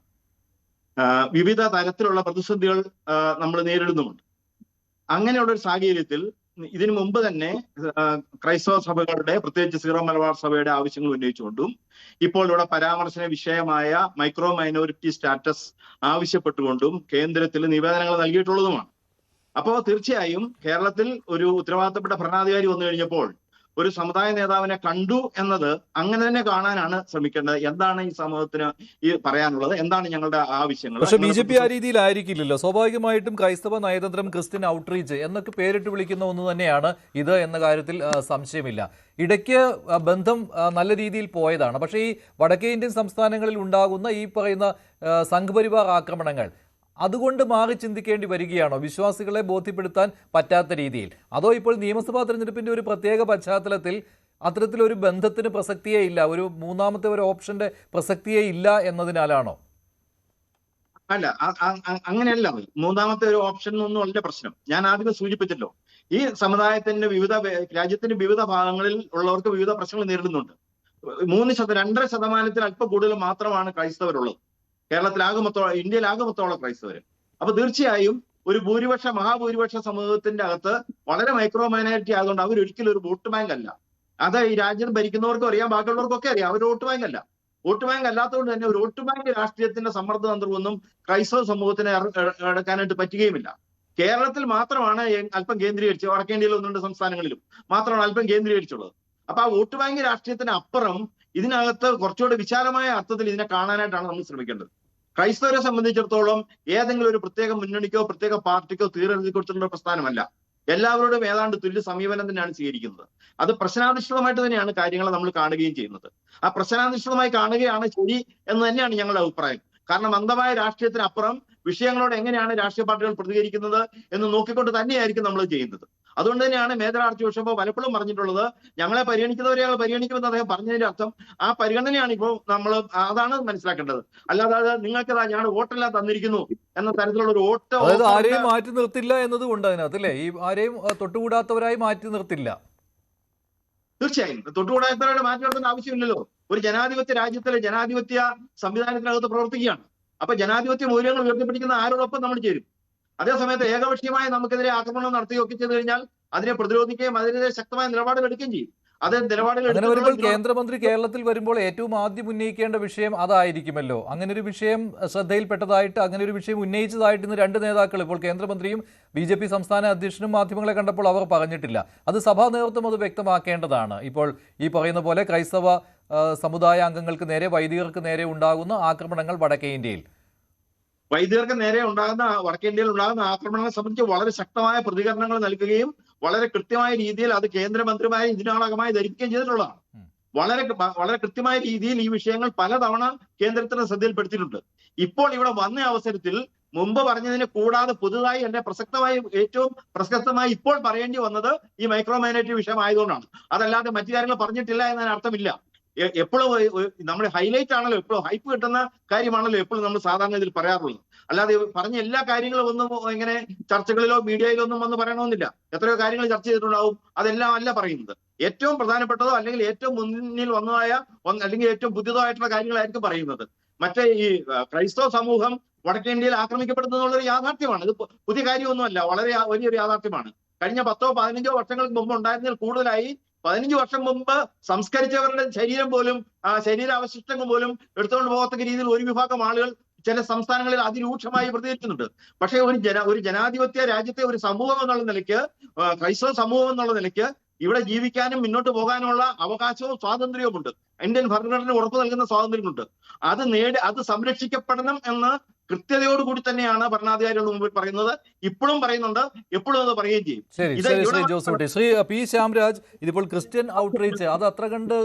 വിവിധ തരത്തിലുള്ള പ്രതിസന്ധികൾ നമ്മൾ നേരിടുന്നുമുണ്ട്. അങ്ങനെയുള്ള ഒരു സാഹചര്യത്തിൽ ഇതിനു മുമ്പ് തന്നെ ക്രൈസ്തവ സഭകളുടെ, പ്രത്യേകിച്ച് സീറോ മലബാർ സഭയുടെ ആവശ്യങ്ങൾ ഉന്നയിച്ചുകൊണ്ടും ഇപ്പോൾ ഇവിടെ പരാമർശന വിഷയമായ മൈക്രോ മൈനോറിറ്റി സ്റ്റാറ്റസ് ആവശ്യപ്പെട്ടുകൊണ്ടും കേന്ദ്രത്തിൽ നിവേദനങ്ങൾ നൽകിയിട്ടുള്ളതുമാണ്. അപ്പോൾ തീർച്ചയായും കേരളത്തിൽ ഒരു ഉത്തരവാദിത്തപ്പെട്ട ഭരണാധികാരി വന്നു കഴിഞ്ഞപ്പോൾ ഒരു സമുദായ നേതാവിനെ കണ്ടു എന്നത് അങ്ങനെ തന്നെ കാണാനാണ് ശ്രമിക്കേണ്ടത്. എന്താണ് ഈ സമൂഹത്തിന് ഈ പറയാനുള്ളത്, എന്താണ് ഞങ്ങളുടെ ആവശ്യങ്ങൾ. പക്ഷെ BJP ആ രീതിയിലായിരിക്കില്ലല്ലോ. സ്വാഭാവികമായിട്ടും ക്രൈസ്തവ നയതന്ത്രം, ക്രിസ്ത്യൻ ഔട്ട്റീച്ച് എന്നൊക്കെ പേരിട്ട് വിളിക്കുന്ന ഒന്ന് തന്നെയാണ് ഇത് എന്ന കാര്യത്തിൽ സംശയമില്ല. ഇടയ്ക്ക് ബന്ധം നല്ല രീതിയിൽ പോയതാണ്. പക്ഷേ ഈ വടക്കേ ഇന്ത്യൻ സംസ്ഥാനങ്ങളിൽ ഉണ്ടാകുന്ന ഈ പറയുന്ന സംഘപരിവാർ ആക്രമണങ്ങൾ അതുകൊണ്ട് മാറി ചിന്തിക്കേണ്ടി വരികയാണോ, വിശ്വാസികളെ ബോധ്യപ്പെടുത്താൻ പറ്റാത്ത രീതിയിൽ? അതോ ഇപ്പോൾ നിയമസഭാ തെരഞ്ഞെടുപ്പിന്റെ ഒരു പ്രത്യേക പശ്ചാത്തലത്തിൽ അത്തരത്തിലൊരു ബന്ധത്തിന് പ്രസക്തിയേ ഇല്ല, ഒരു മൂന്നാമത്തെ ഒരു ഓപ്ഷന്റെ പ്രസക്തിയേ ഇല്ല എന്നതിനാലാണോ? അല്ല, അങ്ങനെയല്ല. മൂന്നാമത്തെ ഒരു ഓപ്ഷൻ ഒന്നും അല്ല പ്രശ്നം. ഞാൻ ആദ്യം സൂചിപ്പിച്ചല്ലോ, ഈ സമുദായത്തിന്റെ രാജ്യത്തിന്റെ വിവിധ ഭാഗങ്ങളിൽ ഉള്ളവർക്ക് വിവിധ പ്രശ്നങ്ങൾ നേരിടുന്നുണ്ട്. 2.5% അല്പം കൂടുതൽ മാത്രമാണ് ക്രൈസ്തവരുള്ളത്. ഇന്ത്യയിലാകമൊത്തമുള്ള ക്രൈസ്തവർ. അപ്പൊ തീർച്ചയായും ഒരു മഹാഭൂരിപക്ഷ സമൂഹത്തിന്റെ അകത്ത് വളരെ മൈക്രോ മൈനോറിറ്റി ആയതുകൊണ്ട് അവരൊരിക്കലും ഒരു വോട്ട് ബാങ്ക് അല്ല. അത് ഈ രാജ്യം ഭരിക്കുന്നവർക്കും അറിയാം, ബാക്കിയുള്ളവർക്കൊക്കെ അറിയാം. അവർ വോട്ട് ബാങ്ക് അല്ല. വോട്ട് ബാങ്ക് അല്ലാത്തതുകൊണ്ട് തന്നെ ഒരു വോട്ട് ബാങ്ക് രാഷ്ട്രീയത്തിന്റെ സമ്മർദ്ദതന്ത്രമൊന്നും ക്രൈസ്തവ സമൂഹത്തിന് എടുക്കാനായിട്ട് പറ്റുകയുമില്ല. കേരളത്തിൽ മാത്രമാണ് അല്പം കേന്ദ്രീകരിച്ച്, വടക്കേന്ത്യയിലും 1-2 സംസ്ഥാനങ്ങളിലും മാത്രമാണ് അല്പം കേന്ദ്രീകരിച്ചുള്ളത്. അപ്പൊ ആ വോട്ട് ബാങ്ക് രാഷ്ട്രീയത്തിന് അപ്പുറം ഇതിനകത്ത് കുറച്ചുകൂടി വിശാലമായ അർത്ഥത്തിൽ ഇതിനെ കാണാനായിട്ടാണ് നമ്മൾ ശ്രമിക്കേണ്ടത്. ക്രൈസ്തവരെ സംബന്ധിച്ചിടത്തോളം ഏതെങ്കിലും ഒരു പ്രത്യേക മുന്നണിക്കോ പ്രത്യേക പാർട്ടിക്കോ തീരെഴുതി കൊടുത്തിട്ടുള്ള പ്രസ്ഥാനമല്ല. എല്ലാവരോടും ഏതാണ്ട് തുല്യ സമീപനം തന്നെയാണ് സ്വീകരിക്കുന്നത്. അത് പ്രശ്നാധിഷ്ഠിതമായിട്ട് തന്നെയാണ് കാര്യങ്ങൾ നമ്മൾ കാണുകയും ചെയ്യുന്നത്. ആ പ്രശ്നാധിഷ്ഠിതമായി കാണുകയാണ് ശരി എന്ന് തന്നെയാണ് ഞങ്ങളുടെ അഭിപ്രായം. കാരണം അന്ധമായ രാഷ്ട്രീയത്തിനപ്പുറം വിഷയങ്ങളോട് എങ്ങനെയാണ് രാഷ്ട്രീയ പാർട്ടികൾ പ്രതികരിക്കുന്നത് എന്ന് നോക്കിക്കൊണ്ട് തന്നെയായിരിക്കും നമ്മൾ ചെയ്യുന്നത്. അതുകൊണ്ട് തന്നെയാണ് മേജർ ആർച്ച് ബിഷപ്പ് പലപ്പോഴും പറഞ്ഞിട്ടുള്ളത്, ഞങ്ങളെ പരിഗണിക്കുന്നവരെ ഞങ്ങൾ പരിഗണിക്കുമെന്ന് അദ്ദേഹം പറഞ്ഞതിന്റെ അർത്ഥം ആ പരിഗണനയാണ് ഇപ്പോൾ നമ്മൾ, അതാണ് മനസ്സിലാക്കേണ്ടത്. അല്ലാതെ നിങ്ങൾക്കതാ ഞങ്ങൾ വോട്ടെല്ലാം തന്നിരിക്കുന്നു എന്ന തരത്തിലുള്ള ഒരു അതായത് ആരെയും മാറ്റി നിർത്തില്ല എന്നതുകൊണ്ട് അതിനകത്ത് അല്ലേ, ഈ ആരെയും തൊട്ടുകൂടാത്തവരായി മാറ്റി നിർത്തില്ല. തീർച്ചയായും തൊട്ടുകൂടാത്തവരുടെ മാറ്റി നിർത്തേണ്ട ആവശ്യമില്ലല്ലോ. ഒരു ജനാധിപത്യ രാജ്യത്തിലെ ജനാധിപത്യ സംവിധാനത്തിനകത്ത് പ്രവർത്തിക്കുകയാണ്. അപ്പൊ ജനാധിപത്യ മൂല്യങ്ങൾ ഉയർത്തിപ്പിടിക്കുന്ന ആരോടൊപ്പം നമ്മൾ ചേരും. അതേസമയത്ത് ഏകപക്ഷീയമായി നമുക്കെതിരെ ആക്രമണം നടത്തുകയൊക്കെ ചെയ്തു കഴിഞ്ഞാൽ അതിനെ പ്രതിരോധിക്കുകയും അതിനെതിരെ ശക്തമായ നിലപാടുകൾ എടുക്കുകയും ചെയ്യും. അത് നിലപാടുകൾ കേന്ദ്രമന്ത്രി കേരളത്തിൽ വരുമ്പോൾ ഏറ്റവും ആദ്യം ഉന്നയിക്കേണ്ട വിഷയം അതായിരിക്കുമല്ലോ. അങ്ങനെ ഒരു വിഷയം ശ്രദ്ധയിൽപ്പെട്ടതായിട്ട്, അങ്ങനെ ഒരു വിഷയം ഉന്നയിച്ചതായിട്ട് ഇന്ന് 2 നേതാക്കൾ, ഇപ്പോൾ കേന്ദ്രമന്ത്രിയും BJP സംസ്ഥാന അധ്യക്ഷനും മാധ്യമങ്ങളെ കണ്ടപ്പോൾ അവർ പറഞ്ഞിട്ടില്ല. അത് സഭാ നേതൃത്വം അത് വ്യക്തമാക്കേണ്ടതാണ്. ഇപ്പോൾ ഈ പറയുന്ന പോലെ ക്രൈസ്തവ സമുദായ അംഗങ്ങൾക്ക് നേരെ, വൈദികർക്ക് നേരെ ഉണ്ടാകുന്ന ആക്രമണങ്ങൾ വടക്കേ ഇന്ത്യയിൽ ഉണ്ടാകുന്ന ആക്രമണങ്ങളെ സംബന്ധിച്ച് വളരെ ശക്തമായ പ്രതികരണങ്ങൾ നൽകുകയും വളരെ കൃത്യമായ രീതിയിൽ അത് കേന്ദ്രമന്ത്രിമാരെ ഇതിനോടകമായി ധരിക്കുകയും ചെയ്തിട്ടുള്ളതാണ്. വളരെ കൃത്യമായ രീതിയിൽ ഈ വിഷയങ്ങൾ പലതവണ കേന്ദ്രത്തിന് ശ്രദ്ധയിൽപ്പെടുത്തിയിട്ടുണ്ട്. ഇപ്പോൾ ഇവിടെ വന്ന അവസരത്തിൽ മുമ്പ് പറഞ്ഞതിനെ കൂടാതെ പുതുതായി ഏറ്റവും പ്രസക്തമായി ഇപ്പോൾ പറയേണ്ടി വന്നത് ഈ മൈക്രോ മൈനോറിറ്റി വിഷയം ആയതുകൊണ്ടാണ്. അതല്ലാതെ മറ്റു കാര്യങ്ങൾ പറഞ്ഞിട്ടില്ല എന്നതിന് അർത്ഥമില്ല. എപ്പോഴും നമ്മൾ ഹൈലൈറ്റ് ആണല്ലോ, എപ്പോഴും ഹൈപ്പ് കിട്ടുന്ന കാര്യമാണല്ലോ എപ്പോഴും നമ്മൾ സാധാരണ ഇതിൽ പറയാറുള്ളത്. അല്ലാതെ പറഞ്ഞ എല്ലാ കാര്യങ്ങളും ഒന്നും ഇങ്ങനെ ചർച്ചകളിലോ മീഡിയയിലോ ഒന്നും വന്ന് പറയണമെന്നില്ല. എത്രയോ കാര്യങ്ങൾ ചർച്ച ചെയ്തിട്ടുണ്ടാവും, അതെല്ലാം അല്ല പറയുന്നത്. ഏറ്റവും പ്രധാനപ്പെട്ടതോ അല്ലെങ്കിൽ ഏറ്റവും മുന്നിൽ വന്നതായ അല്ലെങ്കിൽ ഏറ്റവും പുതിയതായിട്ടുള്ള കാര്യങ്ങളായിരിക്കും പറയുന്നത്. മറ്റേ ഈ ക്രൈസ്തവ സമൂഹം വടക്കേ ഇന്ത്യയിൽ ആക്രമിക്കപ്പെടുന്നു എന്നുള്ളൊരു യാഥാർത്ഥ്യമാണ്. ഇത് പുതിയ കാര്യമൊന്നുമല്ല, വളരെ വലിയൊരു യാഥാർത്ഥ്യമാണ്. കഴിഞ്ഞ 10-15 വർഷങ്ങൾക്ക് മുമ്പ് ഉണ്ടായിരുന്നതിൽ കൂടുതലായി 15 വർഷം മുമ്പ് സംസ്കരിച്ചവരുടെ ശരീരം പോലും, ശരീരാവശിഷ്ടങ്ങൾ പോലും എടുത്തുകൊണ്ട് പോകത്തക്ക രീതിയിൽ ഒരു വിഭാഗം ആളുകൾ ചില സംസ്ഥാനങ്ങളിൽ അതിരൂക്ഷമായി പ്രതികരിക്കുന്നുണ്ട്. പക്ഷേ ഒരു ജനാധിപത്യ രാജ്യത്തെ ഒരു സമൂഹം എന്നുള്ള നിലയ്ക്ക്, ക്രൈസ്തവ സമൂഹം എന്നുള്ള നിലയ്ക്ക് ഇവിടെ ജീവിക്കാനും മുന്നോട്ട് പോകാനുള്ള അവകാശവും സ്വാതന്ത്ര്യവുമുണ്ട്. ഇന്ത്യൻ ഭരണഘടന ഉറപ്പു നൽകുന്ന സ്വാതന്ത്ര്യമുണ്ട്. അത് സംരക്ഷിക്കപ്പെടണം എന്ന് കൃത്യതയോടുകൂടി തന്നെയാണ് ഭരണാധികാരികളുടെ മുമ്പിൽ പറയുന്നത്, ഇപ്പോഴും പറയുന്നുണ്ട്, എപ്പോഴും അത് പറയുകയും ചെയ്യും. ശരി ശ്രീ ജോസൂട്ടി. ശ്രീ പി ശ്യാംരാജ്, ഇതിപ്പോൾ ക്രിസ്ത്യൻ ഔട്ട്റീച്ച് അത് അത്ര കണ്ട്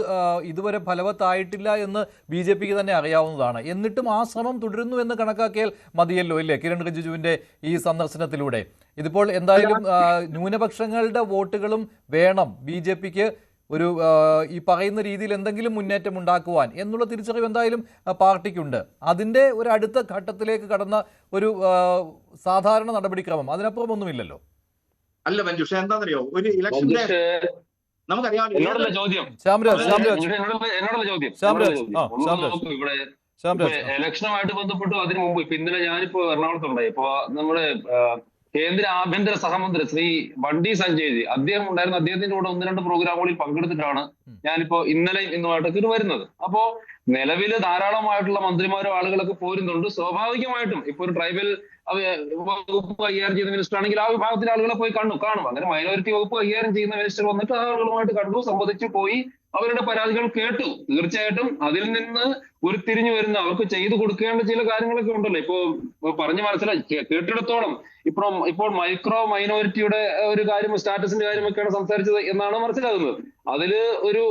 ഇതുവരെ ഫലവത്തായിട്ടില്ല എന്ന് BJP തന്നെ അറിയാവുന്നതാണ്. എന്നിട്ടും ആ ശ്രമം തുടരുന്നു എന്ന് കണക്കാക്കിയാൽ മതിയല്ലോ ഇല്ലേ കിരൺ റിജിജുവിന്റെ ഈ സന്ദർശനത്തിലൂടെ? ഇതിപ്പോൾ എന്തായാലും ന്യൂനപക്ഷങ്ങളുടെ വോട്ടുകളും വേണം BJPക്ക് ഒരു ഈ പറയുന്ന രീതിയിൽ എന്തെങ്കിലും മുന്നേറ്റം ഉണ്ടാക്കുവാൻ എന്നുള്ള തിരിച്ചറിവ് എന്തായാലും പാർട്ടിക്കുണ്ട്. അതിൻ്റെ ഒരു അടുത്ത ഘട്ടത്തിലേക്ക് കടന്ന ഒരു സാധാരണ നടപടിക്രമം അതിനപ്പുറം ഒന്നുമില്ലല്ലോ. അല്ല മഞ്ജുഷ, എന്താണെന്നറിയോ, ഒരു ഇലക്ഷന്റെ നമുക്കറിയാമല്ലോ ഇലക്ഷനുമായിട്ട് ബന്ധപ്പെട്ടു. അതിനു മുമ്പ് ഇപ്പൊ ഇന്നലെ ഞാനിപ്പോ എറണാകുളത്തുണ്ടായി. ഇപ്പൊ നമ്മുടെ കേന്ദ്ര ആഭ്യന്തര സഹമന്ത്രി ശ്രീ ബണ്ടി സഞ്ജയ് അദ്ദേഹം ഉണ്ടായിരുന്നു. അദ്ദേഹത്തിന്റെ കൂടെ 1-2 പ്രോഗ്രാമുകളിൽ പങ്കെടുത്തിട്ടാണ് ഞാനിപ്പോ ഇന്നലെയും ഇന്നുമായിട്ടൊക്കെ വരുന്നത്. അപ്പോ നിലവില് ധാരാളമായിട്ടുള്ള മന്ത്രിമാരോ ആളുകളൊക്കെ പോരുന്നുണ്ട്. സ്വാഭാവികമായിട്ടും ഇപ്പൊ ഒരു ട്രൈബൽ വകുപ്പ് കൈകാര്യം ചെയ്യുന്ന മിനിസ്റ്റർ ആണെങ്കിൽ ആ വിഭാഗത്തിലെ ആളുകളെ പോയി കാണും. അങ്ങനെ മൈനോറിറ്റി വകുപ്പ് കൈകാര്യം ചെയ്യുന്ന മിനിസ്റ്റർ വന്നിട്ട് ആ ആളുകളുമായിട്ട് കണ്ടു, സംവദിച്ചു, പോയി അവരുടെ പരാതികൾ കേട്ടു. തീർച്ചയായിട്ടും അതിൽ നിന്ന് ഉരുത്തിരിഞ്ഞു വരുന്ന അവർക്ക് ചെയ്തു കൊടുക്കേണ്ട ചില കാര്യങ്ങളൊക്കെ ഉണ്ടല്ലോ. ഇപ്പോ പറഞ്ഞു മനസ്സിലായി കേട്ടിടത്തോളം ഇപ്പോൾ മൈക്രോ മൈനോറിറ്റിയുടെ ഒരു കാര്യം, സ്റ്റാറ്റസിന്റെ കാര്യമൊക്കെയാണ് സംസാരിച്ചത് എന്നാണ് മനസ്സിലാകുന്നത്. അതില് ഒരു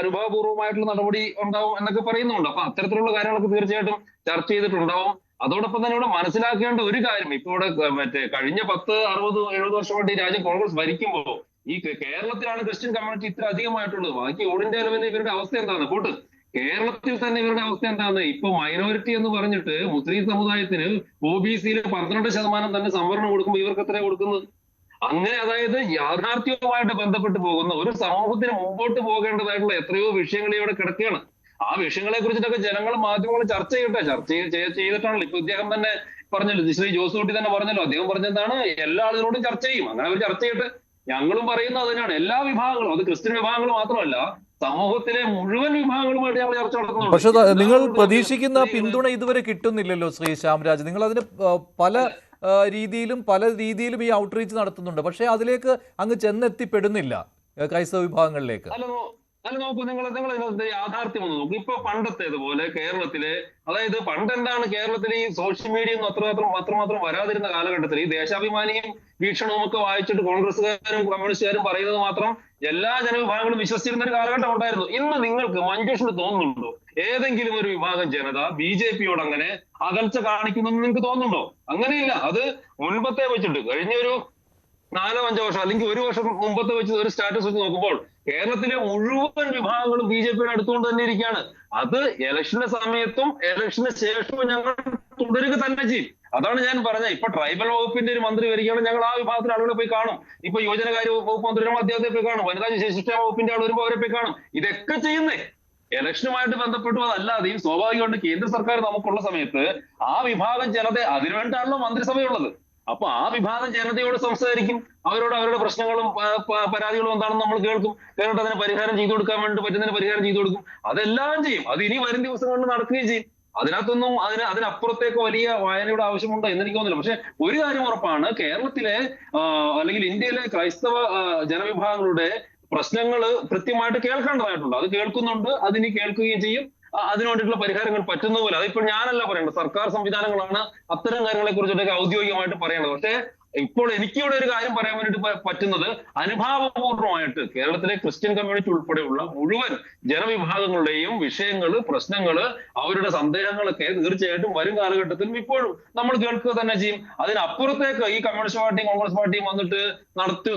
അനുഭവപൂർവ്വമായിട്ടുള്ള നടപടി ഉണ്ടാവും എന്നൊക്കെ പറയുന്നുണ്ട്. അപ്പൊ അത്തരത്തിലുള്ള കാര്യങ്ങളൊക്കെ തീർച്ചയായിട്ടും ചർച്ച ചെയ്തിട്ടുണ്ടാവും. അതോടൊപ്പം തന്നെ ഇവിടെ മനസ്സിലാക്കേണ്ട ഒരു കാര്യം, ഇപ്പൊ ഇവിടെ കഴിഞ്ഞ 10, 60, 70 വർഷമായിട്ട് ഈ രാജ്യം കോൺഗ്രസ് ഭരിക്കുമ്പോൾ ഈ കേരളത്തിലാണ് ക്രിസ്ത്യൻ കമ്മ്യൂണിറ്റി ഇത്ര അധികമായിട്ടുള്ളത്. ബാക്കി ഓൾ ഇന്ത്യ ലെവലിൽ ഇവരുടെ അവസ്ഥ എന്താണ്? പോട്ട് കേരളത്തിൽ തന്നെ ഇവരുടെ അവസ്ഥ എന്താണ്? ഇപ്പൊ മൈനോറിറ്റി എന്ന് പറഞ്ഞിട്ട് മുസ്ലിം സമുദായത്തിന് OBC-യിൽ 12% തന്നെ സംവരണം കൊടുക്കുമ്പോൾ ഇവർക്ക് എത്രയാണ് കൊടുക്കുന്നത്? അങ്ങനെ അതായത് യാഥാർത്ഥ്യവുമായിട്ട് ബന്ധപ്പെട്ട് പോകുന്ന ഒരു സമൂഹത്തിന് മുമ്പോട്ട് പോകേണ്ടതായിട്ടുള്ള എത്രയോ വിഷയങ്ങൾ ഇവിടെ കിടക്കുകയാണ്. ആ വിഷയങ്ങളെ കുറിച്ചിട്ടൊക്കെ ജനങ്ങൾ, മാധ്യമങ്ങൾ ചർച്ച ചെയ്തിട്ടാണല്ലോ. ഇപ്പൊ ഇദ്ദേഹം തന്നെ പറഞ്ഞല്ലോ, ശ്രീ ജോസൂട്ടി തന്നെ പറഞ്ഞല്ലോ, അദ്ദേഹം പറഞ്ഞെന്താണ് എല്ലാ ആളുകളോടും ചർച്ച ചെയ്യും. അങ്ങനെ അവർ ചർച്ച ചെയ്തിട്ട് ഞങ്ങളും പറയുന്നത് അതിനാണ്. എല്ലാ വിഭാഗങ്ങളും, അത് ക്രിസ്ത്യൻ വിഭാഗങ്ങൾ മാത്രമല്ല, സമൂഹത്തിലെ മുഴുവൻ വിഭാഗങ്ങളുമായിട്ട് ഞങ്ങൾ ചർച്ച നടത്തുന്നുണ്ട്. പക്ഷെ നിങ്ങൾ പ്രതീക്ഷിക്കുന്ന പിന്തുണ ഇതുവരെ കിട്ടുന്നില്ലല്ലോ ശ്രീ ശ്യാംരാജ്. നിങ്ങൾ അതിന് പല രീതിയിലും ഈ ഔട്ട്റീച്ച് നടത്തുന്നുണ്ട്. പക്ഷെ അതിലേക്ക് അങ്ങ് ചെന്നെത്തിപ്പെടുന്നില്ല ക്രൈസ്തവ വിഭാഗങ്ങളിലേക്ക്. അല്ല നോക്കൂ, നിങ്ങൾ ഇതിനകത്ത് യാഥാർത്ഥ്യം ഒന്ന് നോക്കൂ. ഇപ്പൊ പണ്ടത്തേതുപോലെ കേരളത്തിലെ, അതായത് പണ്ടെന്താണ് കേരളത്തിൽ ഈ സോഷ്യൽ മീഡിയ ഒന്നും അത്രമാത്രം വരാതിരുന്ന കാലഘട്ടത്തിൽ ഈ ദേശാഭിമാനിയും വീക്ഷണവും ഒക്കെ വായിച്ചിട്ട് കോൺഗ്രസ്സുകാരും കമ്മ്യൂണിസ്റ്റുകാരും പറയുന്നത് മാത്രം എല്ലാ ജനവിഭാഗങ്ങളും വിശ്വസിച്ചിരുന്ന ഒരു കാലഘട്ടം ഉണ്ടായിരുന്നു. ഇന്ന് നിങ്ങൾക്ക് മഞ്ജുഷിന് തോന്നുന്നുണ്ടോ ഏതെങ്കിലും ഒരു വിഭാഗം ജനത BJP-യോട് അങ്ങനെ അകൽച്ച കാണിക്കുന്നെന്ന് നിങ്ങൾക്ക് തോന്നുന്നുണ്ടോ? അങ്ങനെയില്ല. അത് മുൻപത്തെ വെച്ചിട്ട് കഴിഞ്ഞൊരു 4-5 വർഷം അല്ലെങ്കിൽ 1 വർഷം മുമ്പത്തെ വെച്ച് ഒരു സ്റ്റാറ്റസ് വെച്ച് നോക്കുമ്പോൾ കേരളത്തിലെ മുഴുവൻ വിഭാഗങ്ങളും BJP-യുടെ അടുത്തുകൊണ്ട് തന്നെ ഇരിക്കുകയാണ്. അത് ഇലക്ഷന്റെ സമയത്തും ഇലക്ഷന് ശേഷവും ഞങ്ങൾ തുടരുക തന്നെ ചെയ്യും. അതാണ് ഞാൻ പറഞ്ഞത്. ഇപ്പൊ ട്രൈബൽ വകുപ്പിന്റെ ഒരു മന്ത്രി വരികയാണ്, ഞങ്ങൾ ആ വിഭാഗത്തിലെ ആളുകളെ പോയി കാണും. ഇപ്പൊ യുവജനകാര്യ വകുപ്പ് മന്ത്രി വരുമ്പോൾ അദ്ദേഹത്തെ പോയി കാണും. വനിതാ ശിശുക്ഷേമ വകുപ്പിന്റെ ആൾ വരുമ്പോൾ അവരെ പോയി കാണും. ഇതൊക്കെ ചെയ്യുന്നേ ഇലക്ഷനുമായിട്ട് ബന്ധപ്പെട്ടു. അതല്ലാതെയും സ്വാഭാവികമായിട്ട് കേന്ദ്ര സർക്കാർ നമുക്കുള്ള സമയത്ത് ആ വിഭാഗം ജനത, അതിനുവേണ്ടിയാണല്ലോ മന്ത്രിസഭയുള്ളത്. അപ്പൊ ആ വിഭാഗം ജനതയോട് സംസാരിക്കും, അവരോട് അവരുടെ പ്രശ്നങ്ങളും പരാതികളും എന്താണെന്ന് നമ്മൾ കേൾക്കും. കേട്ടിട്ട് അതിന് പരിഹാരം ചെയ്തു കൊടുക്കാൻ വേണ്ടി പറ്റുന്നതിന് പരിഹാരം ചെയ്തു കൊടുക്കും. അതെല്ലാം ചെയ്യും. അത് ഇനി വരും ദിവസങ്ങളിൽ നടക്കുകയും ചെയ്യും. അതിനകത്തൊന്നും അതിനപ്പുറത്തേക്ക് വലിയ വായനയുടെ ആവശ്യമുണ്ടോ എന്ന് എനിക്ക് തോന്നുന്നില്ല. പക്ഷെ ഒരു കാര്യം ഉറപ്പാണ്, കേരളത്തിലെ അല്ലെങ്കിൽ ഇന്ത്യയിലെ ക്രൈസ്തവ ജനവിഭാഗങ്ങളുടെ പ്രശ്നങ്ങൾ കൃത്യമായിട്ട് കേൾക്കേണ്ടതായിട്ടുണ്ട്. അത് കേൾക്കുന്നുണ്ട്, അതിനി കേൾക്കുകയും ചെയ്യും. അതിനു വേണ്ടിയിട്ടുള്ള പരിഹാരങ്ങൾ പറ്റുന്ന പോലെ, അതിപ്പോൾ ഞാനല്ല പറയേണ്ടത്, സർക്കാർ സംവിധാനങ്ങളാണ് അത്തരം കാര്യങ്ങളെ കുറിച്ചിട്ടൊക്കെ ഔദ്യോഗികമായിട്ട് പറയേണ്ടത്. പക്ഷേ ഇപ്പോൾ എനിക്കിവിടെ ഒരു കാര്യം പറയാൻ വേണ്ടിയിട്ട് പറ്റുന്നത്, അനുഭാവപൂർവ്വമായിട്ട് കേരളത്തിലെ ക്രിസ്ത്യൻ കമ്മ്യൂണിറ്റി ഉൾപ്പെടെയുള്ള മുഴുവൻ ജനവിഭാഗങ്ങളുടെയും വിഷയങ്ങള്, പ്രശ്നങ്ങള്, അവരുടെ സന്ദേഹങ്ങളൊക്കെ തീർച്ചയായിട്ടും വരും കാലഘട്ടത്തിലും ഇപ്പോഴും നമ്മൾ കേൾക്കുക തന്നെ ചെയ്യും. അതിനപ്പുറത്തേക്ക് ഈ കമ്മ്യൂണിസ്റ്റ് പാർട്ടിയും കോൺഗ്രസ് പാർട്ടിയും വന്നിട്ട്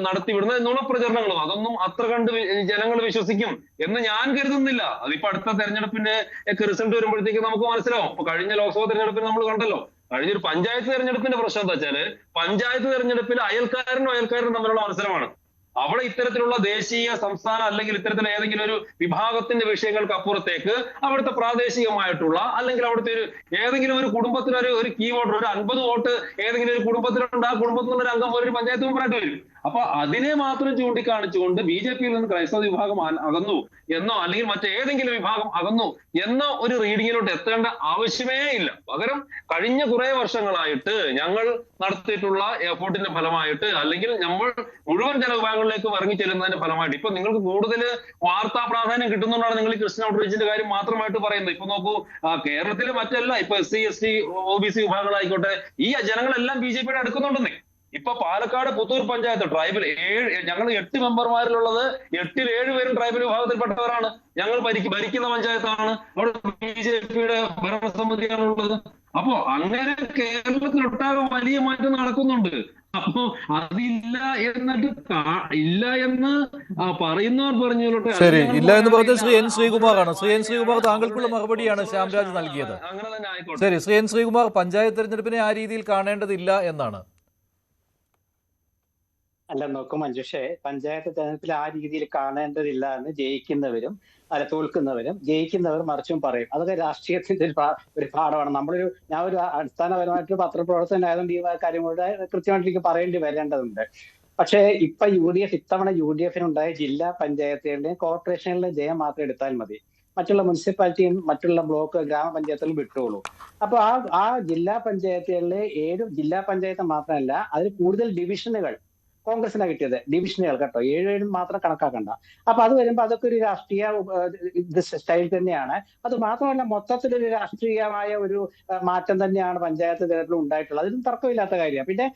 നടത്തിവിടുന്ന നുണപ്രചരണങ്ങളും അതൊന്നും അത്ര കണ്ട് ജനങ്ങൾ വിശ്വസിക്കും എന്ന് ഞാൻ കരുതുന്നില്ല. അതിപ്പോ അടുത്ത തെരഞ്ഞെടുപ്പിന്റെ ഒക്കെ റിസൾട്ട് വരുമ്പോഴത്തേക്ക് നമുക്ക് മനസ്സിലാവും. ഇപ്പൊ കഴിഞ്ഞ ലോക്സഭാ തെരഞ്ഞെടുപ്പിന് നമ്മൾ കണ്ടല്ലോ, കഴിഞ്ഞൊരു പഞ്ചായത്ത് തെരഞ്ഞെടുപ്പിന്റെ പ്രശ്നം എന്താ വെച്ചാല്, പഞ്ചായത്ത് തെരഞ്ഞെടുപ്പിൽ അയൽക്കാരനും തമ്മിലുള്ള മത്സരമാണ്. അവിടെ ഇത്തരത്തിലുള്ള ദേശീയ, സംസ്ഥാന അല്ലെങ്കിൽ ഇത്തരത്തിലുള്ള ഏതെങ്കിലും ഒരു വിഭാഗത്തിന്റെ വിഷയങ്ങൾക്ക് അപ്പുറത്തേക്ക് അവിടുത്തെ പ്രാദേശികമായിട്ടുള്ള അല്ലെങ്കിൽ അവിടുത്തെ ഏതെങ്കിലും ഒരു കുടുംബത്തിന് ഒരു കീ വോട്ടർ, ഒരു 50 വോട്ട് ഏതെങ്കിലും ഒരു കുടുംബത്തിലുണ്ട്, ആ കുടുംബത്തിലുള്ള ഒരു അംഗം ഒരു പഞ്ചായത്ത് മെമ്പറായിട്ട് വരും. അപ്പൊ അതിനെ മാത്രം ചൂണ്ടിക്കാണിച്ചുകൊണ്ട് BJP-യിൽ നിന്ന് ക്രൈസ്തവ വിഭാഗം അകന്നു എന്നോ അല്ലെങ്കിൽ മറ്റേതെങ്കിലും വിഭാഗം അകന്നു എന്ന ഒരു റീഡിങ്ങിലോട്ട് എത്തേണ്ട ആവശ്യമേ ഇല്ല. പകരം കഴിഞ്ഞ കുറെ വർഷങ്ങളായിട്ട് ഞങ്ങൾ നടത്തിയിട്ടുള്ള എഫോർട്ടിന്റെ ഫലമായിട്ട് അല്ലെങ്കിൽ നമ്മൾ മുഴുവൻ ജനവിഭാഗങ്ങൾ മേഖലകളിലേക്ക് ഇറങ്ങി ചെല്ലുന്നതിന്റെ ഫലമായിട്ട് ഇപ്പൊ നിങ്ങൾക്ക് കൂടുതൽ വാർത്താ പ്രാധാന്യം കിട്ടുന്നതുകൊണ്ടാണ് നിങ്ങൾ ഈ ക്രിസ്ത്യൻ ഔട്ട്റീച്ചിന്റെ കാര്യം മാത്രമായിട്ട് പറയുന്നത്. ഇപ്പൊ നോക്കൂ, കേരളത്തിലെ മറ്റല്ല, ഇപ്പൊ SC ST OBC വിഭാഗങ്ങളായിക്കോട്ടെ, ഈ ജനങ്ങളെല്ലാം BJPയുടെ അടുക്കുന്നുണ്ടെന്നേ. ഇപ്പൊ പാലക്കാട് പുത്തൂർ പഞ്ചായത്ത് ട്രൈബൽ ഞങ്ങൾ 8 മെമ്പർമാരിലുള്ളത് 8-ൽ 7 പേരും ട്രൈബൽ വിഭാഗത്തിൽപ്പെട്ടവരാണ്. ഞങ്ങൾ ഭരിക്കുന്ന പഞ്ചായത്താണ്, അവിടെ BJPയുടെ ഭരണസമിതിയാണുള്ളത്. അപ്പോ അങ്ങനെ കേരളത്തിലൊട്ടാകെ വലിയ മാറ്റം നടക്കുന്നുണ്ട്. അപ്പോ അതില്ല എന്നിട്ട് ഇല്ല എന്ന് പറയുന്നവർ പറഞ്ഞോട്ടെ. ശരി, ഇല്ല എന്ന് പറഞ്ഞത് ശ്രീ N. ശ്രീകുമാറാണ്. ശ്രീ N. ശ്രീകുമാർ, താങ്കൾക്കുള്ള മറുപടിയാണ് ശ്യാംരാജ് നൽകിയത്. അങ്ങനെ തന്നെ ആയിക്കോട്ടെ. ശരി, ശ്രീ N. ശ്രീകുമാർ, പഞ്ചായത്ത് തെരഞ്ഞെടുപ്പിനെ ആ രീതിയിൽ കാണേണ്ടതില്ല എന്നാണ്. അല്ല, നോക്കൂ മഞ്ജുഷേ, പഞ്ചായത്ത് തെരഞ്ഞെടുപ്പിൽ ആ രീതിയിൽ കാണേണ്ടതില്ല എന്ന് ജയിക്കുന്നവരും തോൽക്കുന്നവരും ജയിക്കുന്നവർ മറിച്ചും പറയും. അതൊക്കെ രാഷ്ട്രീയത്തിന്റെ ഒരു പാഠമാണ്. ഞാൻ ഒരു അടിസ്ഥാനപരമായിട്ട് പത്രപ്രവർത്തകനായതുകൊണ്ട് ഈ കാര്യങ്ങളുടെ കൃത്യമായിട്ട് എനിക്ക് പറയേണ്ടി വരേണ്ടതുണ്ട്. പക്ഷേ ഇപ്പൊ ഇത്തവണ UDF-നുണ്ടായ ജില്ലാ പഞ്ചായത്തുകളുടെയും കോർപ്പറേഷനുകളുടെയും ജയം മാത്രം എടുത്താൽ മതി. മറ്റുള്ള മുനിസിപ്പാലിറ്റിയും മറ്റുള്ള ബ്ലോക്ക് ഗ്രാമപഞ്ചായത്തുകളും വിട്ടോളൂ. അപ്പൊ ആ ജില്ലാ പഞ്ചായത്തുകളിലെ 7 ജില്ലാ പഞ്ചായത്ത് മാത്രമല്ല, അതിൽ കൂടുതൽ ഡിവിഷനുകൾ കോൺഗ്രസിനാണ് കിട്ടിയത്. ഡിവിഷനുകൾ കേട്ടോ, 7 മാത്രം കണക്കാക്കണ്ട. അപ്പൊ അത് വരുമ്പോൾ അതൊക്കെ ഒരു രാഷ്ട്രീയ സ്റ്റൈൽ തന്നെയാണ്. അത് മാത്രമല്ല, മൊത്തത്തിലൊരു രാഷ്ട്രീയമായ ഒരു മാറ്റം തന്നെയാണ് പഞ്ചായത്ത് തെരഞ്ഞെടുപ്പിൽ ഉണ്ടായിട്ടുള്ളത്. അതിനും തർക്കമില്ലാത്ത കാര്യമാണ്. പിന്നെ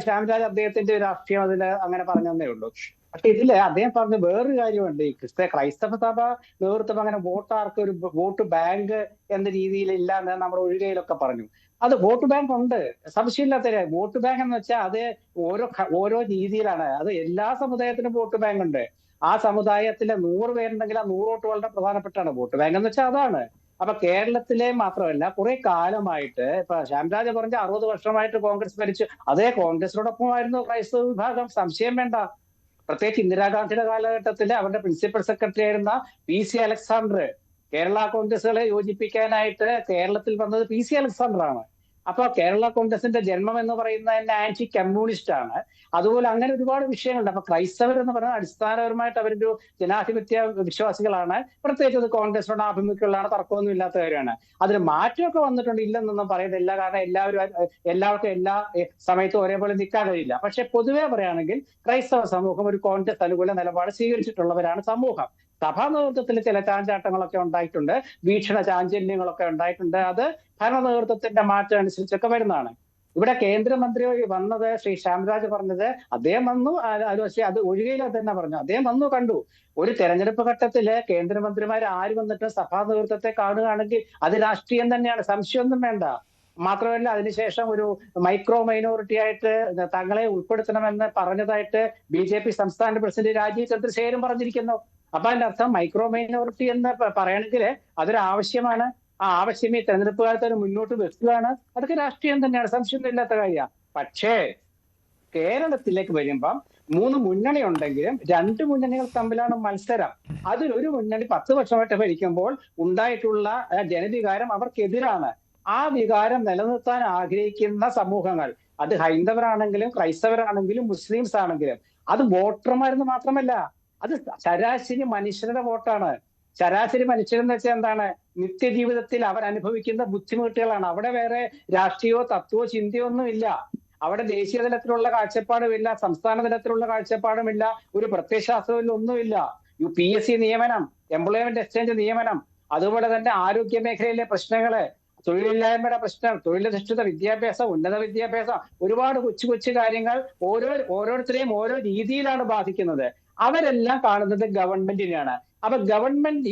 ശ്യാംരാജ് അദ്ദേഹത്തിന്റെ രാഷ്ട്രീയം അതിൽ അങ്ങനെ പറഞ്ഞതേ ഉള്ളൂ. പക്ഷെ ഇതില് അദ്ദേഹം പറഞ്ഞ വേറൊരു കാര്യമുണ്ട്. ഈ ക്രൈസ്തവ സഭ നേതൃത്വം അങ്ങനെ വോട്ട് ബാങ്ക് എന്ന രീതിയിലില്ല എന്ന് നമ്മുടെ ഒഴികയിലൊക്കെ പറഞ്ഞു. അത് വോട്ട് ബാങ്ക് ഉണ്ട്, സംശയമില്ലാത്ത വോട്ട് ബാങ്ക് എന്ന് വെച്ചാൽ അത് ഓരോ രീതിയിലാണ്. അത് എല്ലാ സമുദായത്തിനും വോട്ട് ബാങ്ക് ഉണ്ട്. ആ സമുദായത്തിലെ 100 പേരുണ്ടെങ്കിൽ ആ 100 വോട്ട് വളരെ പ്രധാനപ്പെട്ടാണ്. വോട്ട് ബാങ്ക് എന്ന് വെച്ചാൽ അതാണ്. അപ്പൊ കേരളത്തിലെ മാത്രമല്ല, കുറെ കാലമായിട്ട് ഇപ്പൊ ശ്യാംരാജ് പറഞ്ഞ 60 വർഷമായിട്ട് കോൺഗ്രസ് ഭരിച്ചു. അതേ കോൺഗ്രസിനോടൊപ്പമായിരുന്നു ക്രൈസ്തവ വിഭാഗം, സംശയം വേണ്ട. പ്രത്യേകിച്ച് ഇന്ദിരാഗാന്ധിയുടെ കാലഘട്ടത്തിൽ അവരുടെ പ്രിൻസിപ്പൽ സെക്രട്ടറി ആയിരുന്ന PC അലക്സാണ്ടർ കേരള കോൺഗ്രസുകളെ യോജിപ്പിക്കാനായിട്ട് കേരളത്തിൽ വന്നത് PC അലക്സാണ്ടർ ആണ്. അപ്പൊ കേരള കോൺഗ്രസിന്റെ ജന്മം എന്ന് പറയുന്നത് തന്നെ ആന്റി കമ്മ്യൂണിസ്റ്റ് ആണ്. അതുപോലെ അങ്ങനെ ഒരുപാട് വിഷയങ്ങളുണ്ട്. അപ്പൊ ക്രൈസ്തവർ എന്ന് പറയുന്നത് അടിസ്ഥാനപരമായിട്ട് അവരൊരു ജനാധിപത്യ വിശ്വാസികളാണ്. പ്രത്യേകിച്ച് അത് കോൺഗ്രസിനോട് ആഭിമുഖ്യമുള്ളതാണ്, തർക്കമൊന്നും ഇല്ലാത്ത കാര്യമാണ്. അതിന് മാറ്റമൊക്കെ വന്നിട്ടുണ്ട്, ഇല്ലെന്നൊന്നും പറയുന്നില്ല. കാരണം എല്ലാവർക്കും എല്ലാ സമയത്തും ഒരേപോലെ നിൽക്കാൻ കഴിയില്ല. പക്ഷെ പൊതുവെ പറയുകയാണെങ്കിൽ ക്രൈസ്തവ സമൂഹം ഒരു കോൺഗ്രസ് അനുകൂല നിലപാട് സ്വീകരിച്ചിട്ടുള്ളവരാണ് സമൂഹം. സഭാ നേതൃത്വത്തിൽ ചില ചാഞ്ചാട്ടങ്ങളൊക്കെ ഉണ്ടായിട്ടുണ്ട്, വീക്ഷണ ചാഞ്ചല്യങ്ങളൊക്കെ ഉണ്ടായിട്ടുണ്ട്. അത് ഭരണ നേതൃത്വത്തിന്റെ മാറ്റം അനുസരിച്ചൊക്കെ വരുന്നതാണ്. ഇവിടെ കേന്ദ്രമന്ത്രി വന്നത് ശ്രീ ശ്യാംരാജ് പറഞ്ഞത്, അദ്ദേഹം വന്നു, അത് ഒഴികയിൽ തന്നെ പറഞ്ഞു, അദ്ദേഹം വന്നു കണ്ടു. ഒരു തെരഞ്ഞെടുപ്പ് ഘട്ടത്തില് കേന്ദ്രമന്ത്രിമാർ ആര് വന്നിട്ട് സഭാ നേതൃത്വത്തെ കാണുകയാണെങ്കിൽ അത് രാഷ്ട്രീയം തന്നെയാണ്, സംശയമൊന്നും വേണ്ട. മാത്രമല്ല, അതിനുശേഷം ഒരു മൈക്രോ മൈനോറിറ്റി ആയിട്ട് തങ്ങളെ ഉൾപ്പെടുത്തണമെന്ന് പറഞ്ഞതായിട്ട് BJP സംസ്ഥാന പ്രസിഡന്റ് രാജീവ് ചന്ദ്രശേഖരൻ പറഞ്ഞിരിക്കുന്നു. അപ്പൊ അതിന്റെ അർത്ഥം മൈക്രോ മൈനോറിറ്റി എന്ന് പറയണമെങ്കിൽ അതൊരു ആവശ്യമാണ്. ആ ആവശ്യം ഈ തെരഞ്ഞെടുപ്പ് കാലത്ത് മുന്നോട്ട് വെക്കുകയാണ്. അതൊക്കെ രാഷ്ട്രീയം തന്നെയാണ്, സംശയമൊന്നും ഇല്ലാത്ത കാര്യമാണ്. പക്ഷേ കേരളത്തിലേക്ക് വരുമ്പം 3 മുന്നണി ഉണ്ടെങ്കിലും 2 മുന്നണികൾ തമ്മിലാണ് മത്സരം. അതിലൊരു മുന്നണി 10 വർഷമായിട്ട് ഭരിക്കുമ്പോൾ ഉണ്ടായിട്ടുള്ള ജനവികാരം അവർക്കെതിരാണ്. ആ വികാരം നിലനിർത്താൻ ആഗ്രഹിക്കുന്ന സമൂഹങ്ങൾ, അത് ഹൈന്ദവരാണെങ്കിലും ക്രൈസ്തവരാണെങ്കിലും മുസ്ലിംസ് ആണെങ്കിലും, അത് വോട്ടർമാരെന്ന് മാത്രമല്ല, അത് ശരാശരി മനുഷ്യരുടെ വോട്ടാണ്. ശരാശരി മനുഷ്യരെന്ന് വെച്ചാൽ എന്താണ്? നിത്യജീവിതത്തിൽ അവർ അനുഭവിക്കുന്ന ബുദ്ധിമുട്ടുകളാണ്. അവിടെ വേറെ രാഷ്ട്രീയമോ തത്വമോ ചിന്തയോ ഒന്നും ഇല്ല. അവിടെ ദേശീയ തലത്തിലുള്ള കാഴ്ചപ്പാടുമില്ല, സംസ്ഥാന തലത്തിലുള്ള കാഴ്ചപ്പാടുമില്ല, ഒരു പ്രത്യയശാസ്ത്രത്തിൽ ഒന്നുമില്ല. PSC നിയമനം, എംപ്ലോയ്മെന്റ് എക്സ്ചേഞ്ച് നിയമനം, അതുപോലെ തന്നെ ആരോഗ്യ മേഖലയിലെ പ്രശ്നങ്ങള്, തൊഴിലില്ലായ്മയുടെ പ്രശ്നം, തൊഴിലധിഷ്ഠിത വിദ്യാഭ്യാസം, ഉന്നത വിദ്യാഭ്യാസം, ഒരുപാട് കൊച്ചു കൊച്ചു കാര്യങ്ങൾ ഓരോരുത്തരെയും ഓരോ രീതിയിലാണ് ബാധിക്കുന്നത്. അവരെല്ലാം കാണുന്നത് ഗവൺമെന്റിനെയാണ്. അപ്പൊ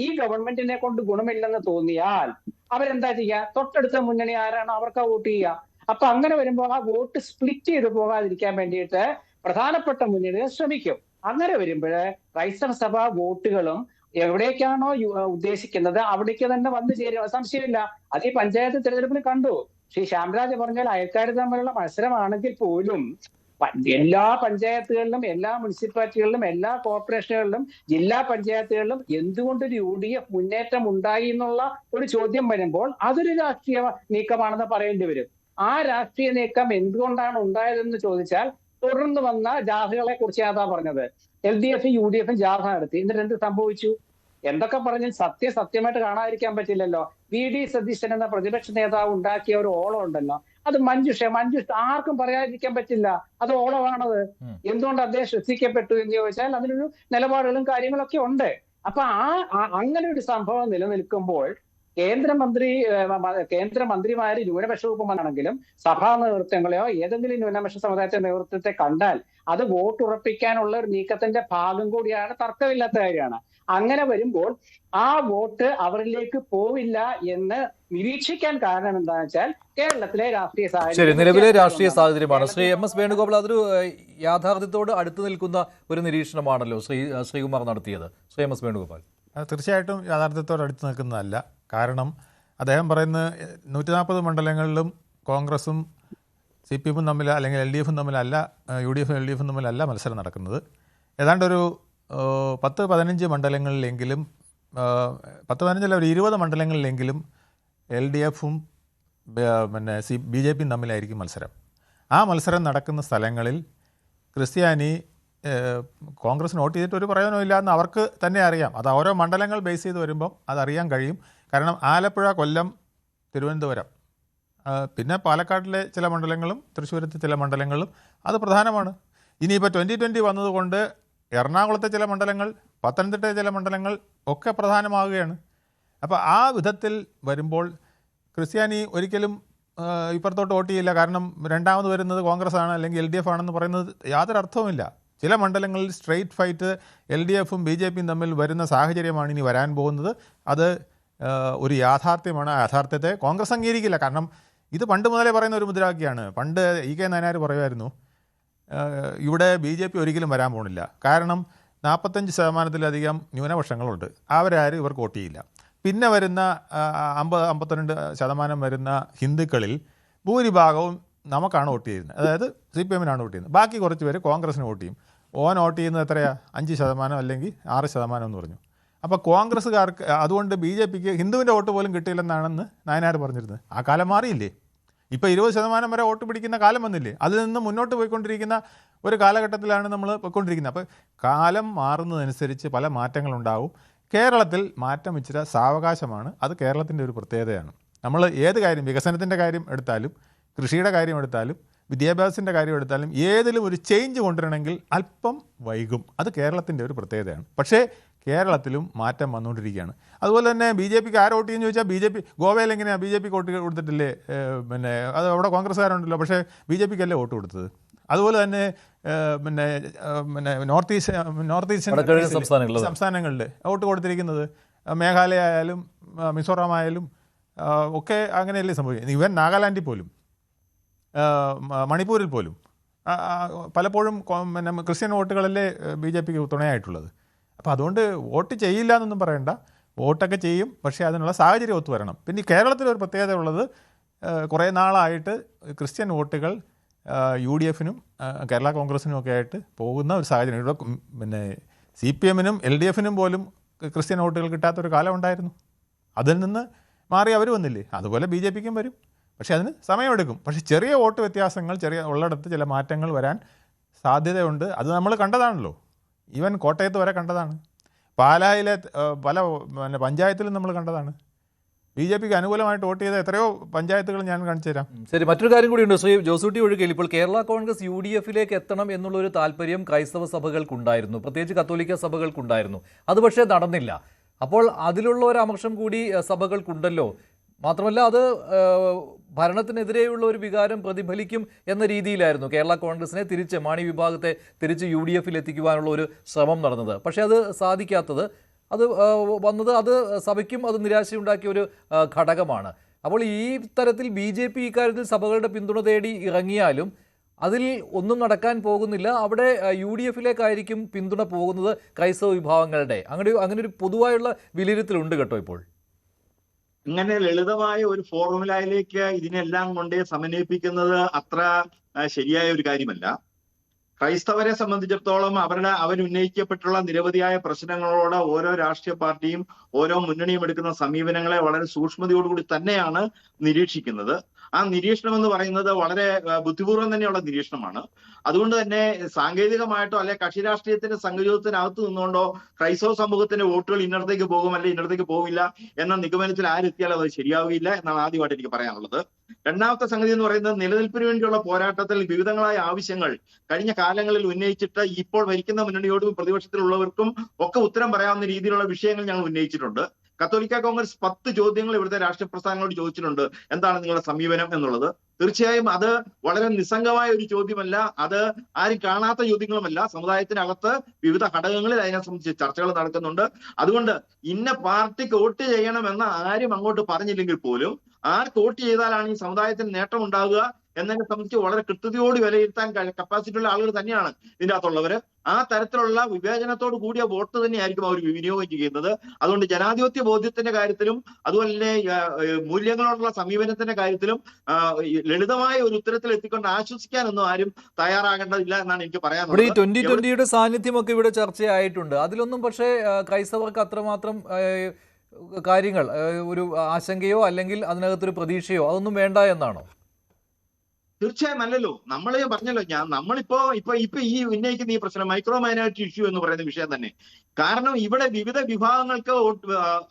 ഈ ഗവൺമെന്റിനെ കൊണ്ട് ഗുണമില്ലെന്ന് തോന്നിയാൽ അവരെന്താ ചെയ്യുക? തൊട്ടടുത്ത മുന്നണി ആരാണോ അവർക്ക് വോട്ട് ചെയ്യുക. അപ്പൊ അങ്ങനെ വരുമ്പോൾ ആ വോട്ട് സ്പ്ലിറ്റ് ചെയ്ത് പോകാതിരിക്കാൻ വേണ്ടിയിട്ട് പ്രധാനപ്പെട്ട മുന്നണികൾ ശ്രമിക്കും. അങ്ങനെ വരുമ്പോൾ ക്രൈസ്തവ സഭ വോട്ടുകളും എവിടേക്കാണോ ഉദ്ദേശിക്കുന്നത് അവിടേക്ക് തന്നെ വന്നു ചേരുക, സംശയമില്ല. അത് ഈ പഞ്ചായത്ത് തെരഞ്ഞെടുപ്പിൽ കണ്ടു. ശ്രീ ശ്യാംരാജ് പറഞ്ഞാൽ അയൽക്കാർ തമ്മിലുള്ള മത്സരമാണെങ്കിൽ പോലും എല്ലാ പഞ്ചായത്തുകളിലും, എല്ലാ മുനിസിപ്പാലിറ്റികളിലും, എല്ലാ കോർപ്പറേഷനുകളിലും, ജില്ലാ പഞ്ചായത്തുകളിലും എന്തുകൊണ്ടൊരു UDF മുന്നേറ്റം ഉണ്ടായി എന്നുള്ള ഒരു ചോദ്യം വരുമ്പോൾ അതൊരു രാഷ്ട്രീയ നീക്കമാണെന്ന് പറയേണ്ടി വരും. ആ രാഷ്ട്രീയ നീക്കം എന്തുകൊണ്ടാണ് ഉണ്ടായതെന്ന് ചോദിച്ചാൽ, തുടർന്ന് വന്ന ജാഥകളെ കുറിച്ച് അതാ പറഞ്ഞത്. LDF-ഉം UDF-ഉം ജാഥ നടത്തി. എന്നിട്ട് എന്ത് സംഭവിച്ചു? എന്തൊക്കെ പറഞ്ഞ് സത്യമായിട്ട് കാണാതിരിക്കാൻ പറ്റില്ലല്ലോ. VD സതീശൻ എന്ന പ്രതിപക്ഷ നേതാവ് ഉണ്ടാക്കിയ ഒരു ഓളം ഉണ്ടല്ലോ, അത് മഞ്ജുഷ ആർക്കും പറയാതിരിക്കാൻ പറ്റില്ല. അത് ഓളമാണത്. എന്തുകൊണ്ട് അദ്ദേഹം ശ്രദ്ധിക്കപ്പെട്ടു എന്ന് ചോദിച്ചാൽ അതിനൊരു നിലപാടുകളും കാര്യങ്ങളൊക്കെ ഉണ്ട്. അപ്പൊ അങ്ങനെ ഒരു സംഭവം നിലനിൽക്കുമ്പോൾ കേന്ദ്രമന്ത്രിമാര് ന്യൂനപക്ഷ വകുപ്പാണെങ്കിലും സഭാ നേതൃത്വങ്ങളെയോ ഏതെങ്കിലും ന്യൂനപക്ഷ സമുദായത്തിന്റെ നേതൃത്വത്തെ കണ്ടാൽ അത് വോട്ട് ഉറപ്പിക്കാനുള്ള ഒരു നീക്കത്തിന്റെ ഭാഗം കൂടിയാണ്, തർക്കമില്ലാത്ത കാര്യമാണ്. അങ്ങനെ വരുമ്പോൾ ആ വോട്ട് അവരിലേക്ക് പോവില്ല എന്ന് നിരീക്ഷിക്കാൻ കാരണം എന്താണെന്ന് വെച്ചാൽ കേരളത്തിലെ രാഷ്ട്രീയ ശരി, നിലവിലെ രാഷ്ട്രീയ സാഹചര്യമാണ്. ശ്രീ എം.എസ്. വേണുഗോപാൽ, അതൊരു യാഥാർത്ഥ്യത്തോട് അടുത്ത് നിൽക്കുന്ന ഒരു നിരീക്ഷണമാണല്ലോ ശ്രീകുമാർ നടത്തിയത്. ശ്രീ എം.എസ്. വേണുഗോപാൽ, തീർച്ചയായിട്ടും യാഥാർത്ഥ്യത്തോട് അടുത്ത് നിൽക്കുന്നതല്ല. കാരണം അദ്ദേഹം പറയുന്ന 140 മണ്ഡലങ്ങളിലും കോൺഗ്രസും CPM തമ്മിൽ അല്ലെങ്കിൽ LDF തമ്മിലല്ല, UDF LDF തമ്മിലല്ല മത്സരം നടക്കുന്നത്. ഏതാണ്ടൊരു 10-15 മണ്ഡലങ്ങളിലെങ്കിലും 10-15 ഒരു 20 മണ്ഡലങ്ങളിലെങ്കിലും LDF-ഉം പിന്നെ BJP തമ്മിലായിരിക്കും മത്സരം. ആ മത്സരം നടക്കുന്ന സ്ഥലങ്ങളിൽ ക്രിസ്ത്യാനി കോൺഗ്രസിന് വോട്ട് ചെയ്തിട്ട് ഒരു പ്രയോജനമില്ല എന്ന് അവർക്ക് തന്നെ അറിയാം. അത് ഓരോ മണ്ഡലങ്ങൾ ബേസ് ചെയ്ത് വരുമ്പം അതറിയാൻ കഴിയും. കാരണം ആലപ്പുഴ, കൊല്ലം, തിരുവനന്തപുരം, പിന്നെ പാലക്കാട്ടിലെ ചില മണ്ഡലങ്ങളും തൃശ്ശൂരത്തെ ചില മണ്ഡലങ്ങളും അത് പ്രധാനമാണ്. ഇനിയിപ്പോൾ 2020 വന്നതുകൊണ്ട് എറണാകുളത്തെ ചില മണ്ഡലങ്ങൾ, പത്തനംതിട്ടയിലെ ചില മണ്ഡലങ്ങൾ ഒക്കെ പ്രധാനമാവുകയാണ്. അപ്പോൾ ആ വിധത്തിൽ വരുമ്പോൾ ക്രിസ്ത്യാനി ഒരിക്കലും ഇപ്പുറത്തോട്ട് വോട്ട് ചെയ്യില്ല. കാരണം രണ്ടാമത് വരുന്നത് കോൺഗ്രസ് ആണ് അല്ലെങ്കിൽ LDF ആണെന്ന് പറയുന്നത് യാതൊരു അർത്ഥവുമില്ല. ചില മണ്ഡലങ്ങളിൽ സ്ട്രെയിറ്റ് ഫൈറ്റ് LDF-ഉം BJP-യും തമ്മിൽ വരുന്ന സാഹചര്യമാണ് ഇനി വരാൻ പോകുന്നത്. അത് ഒരു യാഥാർത്ഥ്യമാണ്. ആ യാഥാർത്ഥ്യത്തെ കോൺഗ്രസ് അംഗീകരിക്കില്ല. കാരണം ഇത് പണ്ട് മുതലേ പറയുന്ന ഒരു മുദ്രാവാക്യമാണ്. പണ്ട് E.K. നായനാർ പറയുമായിരുന്നു, ഇവിടെ BJP ഒരിക്കലും വരാൻ പോകുന്നില്ല. കാരണം 45%-ലധികം ന്യൂനപക്ഷങ്ങളുണ്ട്, അവരാരും ഇവർക്ക് വോട്ട് ചെയ്യില്ല. പിന്നെ വരുന്ന 50-52% വരുന്ന ഹിന്ദുക്കളിൽ ഭൂരിഭാഗവും നമുക്കാണ് വോട്ട് ചെയ്യുന്നത്, അതായത് CPM-നാണ് വോട്ട് ചെയ്യുന്നത്. ബാക്കി കുറച്ച് പേര് കോൺഗ്രസിന് വോട്ട് ചെയ്യും. വോട്ട് ചെയ്യുന്നത് എത്രയാണ്? 5% അല്ലെങ്കിൽ 6% എന്ന് പറഞ്ഞു. അപ്പോൾ കോൺഗ്രസ്സുകാർക്ക് അതുകൊണ്ട് BJP-ക്ക് ഹിന്ദുവിൻ്റെ വോട്ട് പോലും കിട്ടിയില്ലെന്നാണെന്ന് നായനാർ പറഞ്ഞിരുന്നത്. ആ കാലം മാറിയില്ലേ? ഇപ്പോൾ 20% വരെ വോട്ട് പിടിക്കുന്ന കാലം വന്നില്ലേ? അതിൽ നിന്ന് മുന്നോട്ട് പോയിക്കൊണ്ടിരിക്കുന്ന ഒരു കാലഘട്ടത്തിലാണ് നമ്മൾ പോയിക്കൊണ്ടിരിക്കുന്നത്. അപ്പോൾ കാലം മാറുന്നതനുസരിച്ച് പല മാറ്റങ്ങളുണ്ടാവും. കേരളത്തിൽ മാറ്റം ഇച്ചിരി സാവകാശമാണ്. അത് കേരളത്തിൻ്റെ ഒരു പ്രത്യേകതയാണ്. നമ്മൾ ഏത് കാര്യം, വികസനത്തിൻ്റെ കാര്യം എടുത്താലും, കൃഷിയുടെ കാര്യം എടുത്താലും, വിദ്യാഭ്യാസത്തിൻ്റെ കാര്യം എടുത്താലും, ഏതിലും ഒരു ചേഞ്ച് കൊണ്ടുവരണമെങ്കിൽ അല്പം വൈകും. അത് കേരളത്തിൻ്റെ ഒരു പ്രത്യേകതയാണ്. പക്ഷേ കേരളത്തിലും മാറ്റം വന്നുകൊണ്ടിരിക്കുകയാണ്. അതുപോലെ തന്നെ BJP-ക്ക് ആര് വോട്ട് ചെയ്യുമെന്ന് ചോദിച്ചാൽ BJP ഗോവയിൽ എങ്ങനെയാണ് BJP-ക്ക് വോട്ട് കൊടുത്തിട്ടില്ലേ? പിന്നെ അത് അവിടെ കോൺഗ്രസ്സുകാരുണ്ടല്ലോ, പക്ഷേ BJP-ക്കല്ലേ വോട്ട് കൊടുത്തത്. അതുപോലെ തന്നെ പിന്നെ നോർത്ത് ഈസ്റ്റേൺ സംസ്ഥാനങ്ങളിൽ വോട്ട് കൊടുത്തിരിക്കുന്നത് മേഘാലയ ആയാലും മിസോറാം ആയാലും ഒക്കെ അങ്ങനെയല്ലേ സംഭവിക്കുന്നത്. ഈവൻ നാഗാലാൻഡിൽ പോലും മണിപ്പൂരിൽ പോലും പലപ്പോഴും ക്രിസ്ത്യൻ വോട്ടുകളല്ലേ BJP-ക്ക് തുണയായിട്ടുള്ളത്. അപ്പോൾ അതുകൊണ്ട് വോട്ട് ചെയ്യില്ല എന്നൊന്നും പറയണ്ട, വോട്ടൊക്കെ ചെയ്യും. പക്ഷേ അതിനുള്ള സാഹചര്യം ഒത്തു വരണം. പിന്നെ കേരളത്തിലൊരു പ്രത്യേകത ഉള്ളത്, കുറേ നാളായിട്ട് ക്രിസ്ത്യൻ വോട്ടുകൾ UDF-നും കേരള കോൺഗ്രസിനും ഒക്കെ ആയിട്ട് പോകുന്ന ഒരു സാഹചര്യം. ഇവിടെ പിന്നെ CPM-നും LDF-നും പോലും ക്രിസ്ത്യൻ വോട്ടുകൾ കിട്ടാത്തൊരു കാലം ഉണ്ടായിരുന്നു. അതിൽ നിന്ന് മാറി അവർ വന്നില്ലേ? അതുപോലെ BJP-ക്കും വരും. പക്ഷേ അതിന് സമയമെടുക്കും. പക്ഷേ ചെറിയ വോട്ട് വ്യത്യാസങ്ങൾ ഉള്ളിടത്ത് ചില മാറ്റങ്ങൾ വരാൻ സാധ്യതയുണ്ട്. അത് നമ്മൾ കണ്ടതാണല്ലോ. ഈവൻ കോട്ടയത്ത് വരെ കണ്ടതാണ്. പാലായിലെ പല പഞ്ചായത്തിലും നമ്മൾ കണ്ടതാണ്. BJP-ക്ക് അനുകൂലമായിട്ട് വോട്ട് ചെയ്ത എത്രയോ പഞ്ചായത്തുകൾ ഞാൻ കാണിച്ചു തരാം. ശരി, മറ്റൊരു കാര്യം കൂടിയുണ്ട്. ശ്രീ ജോസൂട്ടി ഒഴികെ ഇപ്പോൾ കേരള കോൺഗ്രസ് UDF-ലേക്ക് എത്തണം എന്നുള്ളൊരു താല്പര്യം ക്രൈസ്തവ സഭകൾക്കുണ്ടായിരുന്നു, പ്രത്യേകിച്ച് കത്തോലിക്ക സഭകൾക്കുണ്ടായിരുന്നു. അത് പക്ഷേ നടന്നില്ല. അപ്പോൾ അതിലുള്ള ഒരു അമർഷം കൂടി സഭകൾക്കുണ്ടല്ലോ. മാത്രമല്ല അത് ഭരണത്തിനെതിരെയുള്ള ഒരു വികാരം പ്രതിഫലിക്കും എന്ന രീതിയിലായിരുന്നു കേരള കോൺഗ്രസിനെ തിരിച്ച് മാണി വിഭാഗത്തെ തിരിച്ച് UDF-ൽ എത്തിക്കുവാനുള്ള ഒരു ശ്രമം നടന്നത്. പക്ഷേ അത് സാധിക്കാത്തത്, അത് വന്നത് അത് സഭയ്ക്കും അത് നിരാശയുണ്ടാക്കിയ ഒരു ഘടകമാണ്. അപ്പോൾ ഈ തരത്തിൽ BJP ഇക്കാര്യത്തിൽ സഭകളുടെ പിന്തുണ തേടി ഇറങ്ങിയാലും അതിൽ ഒന്നും നടക്കാൻ പോകുന്നില്ല. അവിടെ UDF-ലേക്കായിരിക്കും പിന്തുണ പോകുന്നത് ക്രൈസ്തവ വിഭാഗങ്ങളുടെ. അങ്ങനെ ഒരു പൊതുവായുള്ള വിലയിരുത്തലുണ്ട് കേട്ടോ. ഇപ്പോൾ ഇങ്ങനെ ലളിതമായ ഒരു ഫോർമുലയിലേക്ക് ഇതിനെല്ലാം കൊണ്ട് സമന്വയിപ്പിക്കുന്നത് അത്ര ശരിയായ ഒരു കാര്യമല്ല. ക്രൈസ്തവരെ സംബന്ധിച്ചിടത്തോളം അവരുന്നയിക്കപ്പെട്ടുള്ള നിരവധിയായ പ്രശ്നങ്ങളോട് ഓരോ രാഷ്ട്രീയ പാർട്ടിയും ഓരോ മുന്നണിയും എടുക്കുന്ന സമീപനങ്ങളെ വളരെ സൂക്ഷ്മതയോടുകൂടി തന്നെയാണ് നിരീക്ഷിക്കുന്നത്. ആ നിരീക്ഷണം എന്ന് പറയുന്നത് വളരെ ബുദ്ധിപൂർവ്വം തന്നെയുള്ള നിരീക്ഷണമാണ്. അതുകൊണ്ട് തന്നെ സാങ്കേതികമായിട്ടോ അല്ലെ കക്ഷി രാഷ്ട്രീയത്തിന്റെ സംഘചിതത്തിനകത്ത് നിന്നുകൊണ്ടോ ക്രൈസ്തവ സമൂഹത്തിന്റെ വോട്ടുകൾ ഇന്നടത്തേക്ക് പോകും അല്ലെ ഇന്നടത്തേക്ക് പോകില്ല എന്ന നിഗമനത്തിൽ ആരെത്തിയാലും അത് ശരിയാവുകയില്ല എന്നാണ് ആദ്യമായിട്ട് എനിക്ക് പറയാനുള്ളത്. രണ്ടാമത്തെ സംഗതി എന്ന് പറയുന്നത് നിലനിൽപ്പിന് വേണ്ടിയുള്ള പോരാട്ടത്തിൽ വിവിധങ്ങളായ ആവശ്യങ്ങൾ കഴിഞ്ഞ കാലങ്ങളിൽ ഉന്നയിച്ചിട്ട് ഇപ്പോൾ ഭരിക്കുന്ന മുന്നണിയോടും പ്രതിപക്ഷത്തിലുള്ളവർക്കും ഒക്കെ ഉത്തരം പറയാവുന്ന രീതിയിലുള്ള വിഷയങ്ങൾ ഞങ്ങൾ ഉന്നയിച്ചിട്ടുണ്ട്. കത്തോലിക്ക കോൺഗ്രസ് 10 ചോദ്യങ്ങൾ ഇവിടുത്തെ രാഷ്ട്രീയ പ്രസ്ഥാനങ്ങളോട് ചോദിച്ചിട്ടുണ്ട്, എന്താണ് നിങ്ങളുടെ സമീപനം എന്നുള്ളത്. തീർച്ചയായും അത് വളരെ നിസ്സംഗമായ ഒരു ചോദ്യമല്ല, അത് ആരും കാണാത്ത ചോദ്യങ്ങളുമല്ല. സമുദായത്തിനകത്ത് വിവിധ ഘടകങ്ങളിൽ അതിനെ സംബന്ധിച്ച് ചർച്ചകൾ നടക്കുന്നുണ്ട്. അതുകൊണ്ട് ഇന്ന പാർട്ടിക്ക് വോട്ട് ചെയ്യണമെന്ന് ആരും അങ്ങോട്ട് പറഞ്ഞില്ലെങ്കിൽ പോലും ആർക്ക് വോട്ട് ചെയ്താലാണ് ഈ സമുദായത്തിന് നേട്ടം ഉണ്ടാകുക എന്നതിനെ സംബന്ധിച്ച് വളരെ കൃത്യതയോട് വിലയിരുത്താൻ കപ്പാസിറ്റി ഉള്ള ആളുകൾ തന്നെയാണ് ഇതിൻ്റെ അകത്തുള്ളവര്. ആ തരത്തിലുള്ള വിവേചനത്തോട് കൂടിയ വോട്ട് തന്നെയായിരിക്കും അവർ വിനിയോഗം ചെയ്യുന്നത്. അതുകൊണ്ട് ജനാധിപത്യ ബോധ്യത്തിന്റെ കാര്യത്തിലും അതുപോലെ തന്നെ മൂല്യങ്ങളോടുള്ള സമീപനത്തിന്റെ കാര്യത്തിലും ലളിതമായ ഒരു ഉത്തരത്തിൽ എത്തിക്കൊണ്ട് ആശ്വസിക്കാനൊന്നും ആരും തയ്യാറാകേണ്ടതില്ല എന്നാണ് എനിക്ക് പറയാനുള്ളത്. ഇവിടെ 2020 സാന്നിധ്യമൊക്കെ ഇവിടെ ചർച്ചയായിട്ടുണ്ട്. അതിലൊന്നും പക്ഷേ ക്രൈസ്തവർക്ക് അത്രമാത്രം കാര്യങ്ങൾ ഒരു ആശങ്കയോ അല്ലെങ്കിൽ അതിനകത്തൊരു പ്രതീക്ഷയോ അതൊന്നും വേണ്ട എന്നാണോ? തീർച്ചയായും അല്ലല്ലോ. നമ്മൾ പറഞ്ഞല്ലോ, നമ്മളിപ്പോ ഈ ഉന്നയിക്കുന്ന ഈ പ്രശ്നം മൈക്രോ മൈനോറിറ്റി ഇഷ്യൂ എന്ന് പറയുന്ന വിഷയം തന്നെ. കാരണം ഇവിടെ വിവിധ വിഭാഗങ്ങൾക്ക്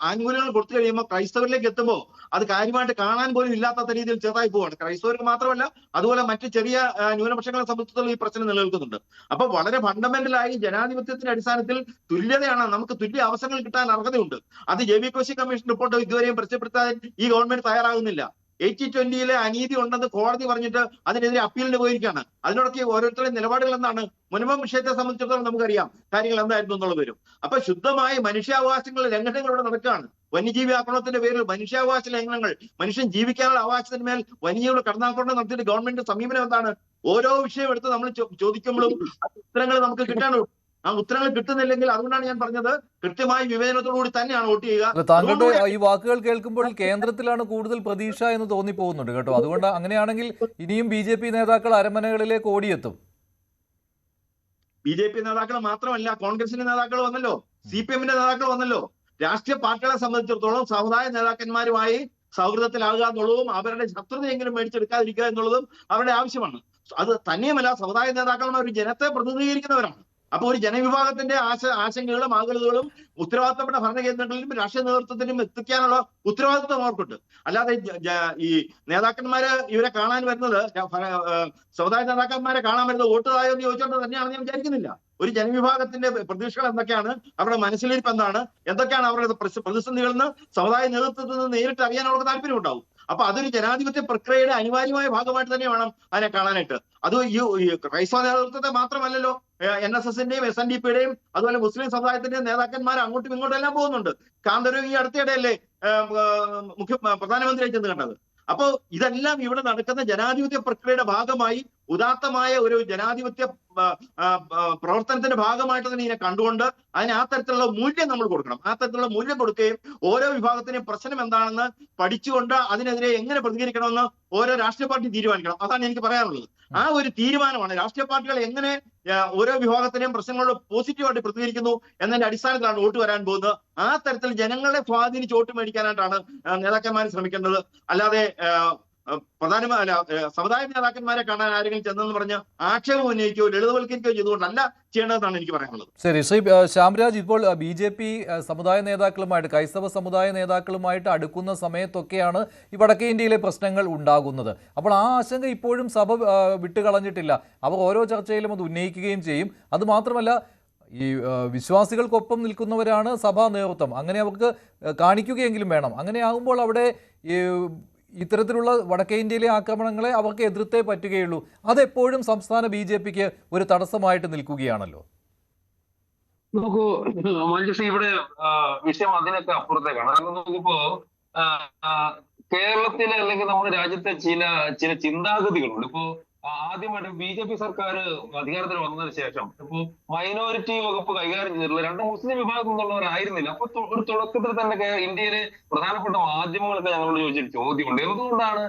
ആനുകൂല്യങ്ങൾ കൊടുത്തു കഴിയുമ്പോൾ ക്രൈസ്തവരിലേക്ക് എത്തുമ്പോൾ അത് കാര്യമായിട്ട് കാണാൻ പോലും ഇല്ലാത്ത രീതിയിൽ ചെറുതായി പോവാണ്. ക്രൈസ്തവർക്ക് മാത്രമല്ല, അതുപോലെ മറ്റ് ചെറിയ ന്യൂനപക്ഷങ്ങളെ സംബന്ധിച്ചിടത്തോളം ഈ പ്രശ്നം നിലനിൽക്കുന്നുണ്ട്. അപ്പൊ വളരെ ഫണ്ടമെന്റലായി ജനാധിപത്യത്തിന്റെ അടിസ്ഥാനത്തിൽ തുല്യതയാണ്, നമുക്ക് തുല്യ അവസരങ്ങൾ കിട്ടാൻ അർഹതയുണ്ട്. അത് JB കോശി കമ്മീഷൻ റിപ്പോർട്ട് ഇതുവരെയും പ്രത്യക്ഷപ്പെടുത്താൻ ഈ ഗവൺമെന്റ് തയ്യാറാകുന്നില്ല. 80-20 അനീതി ഉണ്ടെന്ന് കോടതി പറഞ്ഞിട്ട് അതിനെതിരെ അപ്പീലിന് പോയിരിക്കുകയാണ്. അതിനോടൊക്കെ ഓരോരുത്തരുടെയും നിലപാടുകൾ എന്താണ്? മുൻപം വിഷയത്തെ സംബന്ധിച്ചിടത്തോളം നമുക്കറിയാം കാര്യങ്ങൾ എന്തായിരുന്നു എന്നുള്ളത് വരും. അപ്പൊ ശുദ്ധമായ മനുഷ്യാവകാശങ്ങളുടെ ലംഘനങ്ങൾ ഇവിടെ നടക്കുകയാണ്. വന്യജീവി ആക്രമണത്തിന്റെ പേരിൽ മനുഷ്യാവകാശ ലംഘനങ്ങൾ, മനുഷ്യൻ ജീവിക്കാനുള്ള അവകാശത്തിന്മേൽ വന്യജീവികൾ കടന്നാക്രമണം നടത്തിയിട്ട് ഗവൺമെന്റ് സമീപനം എന്താണ്? ഓരോ വിഷയം എടുത്ത് നമ്മൾ ചോദിക്കുമ്പോഴും ഉത്തരങ്ങൾ നമുക്ക് കിട്ടാനുള്ളൂ. ആ ഉത്തരങ്ങൾ കിട്ടുന്നില്ലെങ്കിൽ അതുകൊണ്ടാണ് ഞാൻ പറഞ്ഞത് കൃത്യമായി വിവേചനത്തോടുകൂടി തന്നെയാണ് വോട്ട് ചെയ്യുക. താങ്കളുടെ ഈ വാക്കുകൾ കേൾക്കുമ്പോൾ കേന്ദ്രത്തിലാണ് കൂടുതൽ പ്രതീക്ഷ എന്ന് തോന്നിപ്പോകുന്നുണ്ട് കേട്ടോ. അതുകൊണ്ട് അങ്ങനെയാണെങ്കിൽ ഇനിയും BJP നേതാക്കൾ അരമനകളിലേക്ക് ഓടിയെത്തും. BJP നേതാക്കൾ മാത്രമല്ല, കോൺഗ്രസിന്റെ നേതാക്കൾ വന്നല്ലോ, CPM-ന്റെ നേതാക്കൾ വന്നല്ലോ. രാഷ്ട്രീയ പാർട്ടികളെ സംബന്ധിച്ചിടത്തോളം സമുദായ നേതാക്കന്മാരുമായി സൗഹൃദത്തിലാകുക എന്നുള്ളതും അവരുടെ ശത്രുതയെങ്കിലും മേടിച്ചെടുക്കാതിരിക്കുക എന്നുള്ളതും അവരുടെ ആവശ്യമാണ്. അത് തന്നെയുമല്ല, സമുദായ നേതാക്കളുടെ ഒരു ജനത്തെ പ്രതിനിധീകരിക്കുന്നവരാണ്. അപ്പൊ ഒരു ജനവിഭാഗത്തിന്റെ ആശങ്കകളും ആകുലതകളും ഉത്തരവാദിത്തപ്പെട്ട ഭരണകേന്ദ്രങ്ങളിലും രാഷ്ട്രീയ നേതൃത്വത്തിനും എത്തിക്കാനുള്ള ഉത്തരവാദിത്വം അവർക്കുണ്ട്. അല്ലാതെ ഈ നേതാക്കന്മാര് ഇവരെ കാണാൻ വരുന്നത്, സമുദായ നേതാക്കന്മാരെ കാണാൻ വരുന്നത് വോട്ട് തായോ എന്ന് ചോദിച്ചുകൊണ്ട് തന്നെയാണെന്ന് ഞാൻ വിചാരിക്കുന്നില്ല. ഒരു ജനവിഭാഗത്തിന്റെ പ്രതീക്ഷകൾ എന്തൊക്കെയാണ്, അവരുടെ മനസ്സിലിരിപ്പ് എന്താണ്, എന്തൊക്കെയാണ് അവരുടെ പ്രതിസന്ധികളിൽ നിന്ന് സമുദായ നേതൃത്വത്തിൽ നിന്ന് നേരിട്ട് അറിയാൻ അവർക്ക് താല്പര്യം ഉണ്ടാവും. അപ്പൊ അതൊരു ജനാധിപത്യ പ്രക്രിയയുടെ അനിവാര്യമായ ഭാഗമായിട്ട് തന്നെ വേണം അതിനെ കാണാനായിട്ട്. അത് ഈ ക്രൈസ്തവ നേതൃത്വത്തെ മാത്രമല്ലല്ലോ, NSSന്റെയും SNDPയുടെയും അതുപോലെ മുസ്ലിം സമുദായത്തിന്റെയും നേതാക്കന്മാർ അങ്ങോട്ടും ഇങ്ങോട്ടും എല്ലാം പോകുന്നുണ്ട്. കാന്തരൂർ ഈ അടുത്തിടെയല്ലേ പ്രധാനമന്ത്രിയെ ചെന്ന് കണ്ടത്. അപ്പോ ഇതെല്ലാം ഇവിടെ നടക്കുന്ന ജനാധിപത്യ പ്രക്രിയയുടെ ഭാഗമായി ഉദാത്തമായ ഒരു ജനാധിപത്യ പ്രവർത്തനത്തിന്റെ ഭാഗമായിട്ട് തന്നെ ഇതിനെ കണ്ടുകൊണ്ട് അതിന് ആ തരത്തിലുള്ള മൂല്യം നമ്മൾ കൊടുക്കണം. ആ തരത്തിലുള്ള മൂല്യം കൊടുക്കുകയും ഓരോ വിഭാഗത്തിന്റെയും പ്രശ്നം എന്താണെന്ന് പഠിച്ചുകൊണ്ട് അതിനെതിരെ എങ്ങനെ പ്രതികരിക്കണമെന്ന് ഓരോ രാഷ്ട്രീയ പാർട്ടി തീരുമാനിക്കണം. അതാണ് എനിക്ക് പറയാനുള്ളത്. ആ ഒരു തീരുമാനമാണ് രാഷ്ട്രീയ പാർട്ടികൾ എങ്ങനെ ഓരോ വിഭാഗത്തിന്റെയും പ്രശ്നങ്ങളോട് പോസിറ്റീവായിട്ട് പ്രതികരിക്കുന്നു എന്നതിന്റെ അടിസ്ഥാനത്തിലാണ് വോട്ട് വരാൻ പോകുന്നത്. ആ തരത്തിൽ ജനങ്ങളെ സ്വാധീനിച്ച് വോട്ട് മേടിക്കാനായിട്ടാണ് നേതാക്കന്മാർ ശ്രമിക്കേണ്ടത്. അല്ലാതെ സമുദായ നേതാക്കന്മാരെ കാണാൻ ആരെങ്കിലും ചെന്നെന്ന് പറഞ്ഞ് ആക്ഷേപം ഉന്നയിക്കുകയോ ലളിതവൽക്കരിക്കുകയോ ചെയ്തുകൊണ്ടല്ല ചെയ്യേണ്ടതെന്നാണ് എനിക്ക് പറയാനുള്ളത്. ശരി, ശ്രീ ശ്യാംരാജ്, ഇപ്പോൾ BJP സമുദായ നേതാക്കളുമായിട്ട്, ക്രൈസ്തവ സമുദായ നേതാക്കളുമായിട്ട് അടുക്കുന്ന സമയത്തൊക്കെയാണ് ഈ വടക്കേ ഇന്ത്യയിലെ പ്രശ്നങ്ങൾ ഉണ്ടാകുന്നത്. അപ്പോൾ ആ ആശങ്ക ഇപ്പോഴും സഭ വിട്ടുകളഞ്ഞിട്ടില്ല. അവർ ഓരോ ചർച്ചയിലും അത് ഉന്നയിക്കുകയും ചെയ്യും. അതുമാത്രമല്ല, ഈ വിശ്വാസികൾക്കൊപ്പം നിൽക്കുന്നവരാണ് സഭാ നേതൃത്വം. അങ്ങനെ അവർക്ക് കാണിക്കുകയെങ്കിലും വേണം. അങ്ങനെയാകുമ്പോൾ അവിടെ ഇത്തരത്തിലുള്ള വടക്കേ ഇന്ത്യയിലെ ആക്രമണങ്ങളെ അവർക്ക് എതിർത്തേ പറ്റുകയുള്ളൂ. അതെപ്പോഴും സംസ്ഥാന BJPക്ക് ഒരു തടസ്സമായിട്ട് നിൽക്കുകയാണല്ലോ. നോക്കൂ മഞ്ജുഷ, ഇവിടെ വിഷയം അതിനൊക്കെ അപ്പുറത്തേക്കാണ്. കാരണം നമുക്കിപ്പോ കേരളത്തിലെ അല്ലെങ്കിൽ നമ്മുടെ രാജ്യത്തെ ചില ചിന്താഗതികളുണ്ട്. ഇപ്പോ ആദ്യമായിട്ട് BJP സർക്കാർ അധികാരത്തിൽ വന്നതിന് ശേഷം ഇപ്പൊ മൈനോറിറ്റി വകുപ്പ് കൈകാര്യം ചെയ്തിട്ടുള്ള 2 മുസ്ലിം വിഭാഗത്തിൽ നിന്നുള്ളവരായിരുന്നില്ല. അപ്പൊ ഒരു തുടക്കത്തിൽ തന്നെ ഇന്ത്യയിലെ പ്രധാനപ്പെട്ട മാധ്യമങ്ങളൊക്കെ ഞങ്ങളോട് ചോദിച്ചൊരു ചോദ്യമുണ്ട്, എന്തുകൊണ്ടാണ്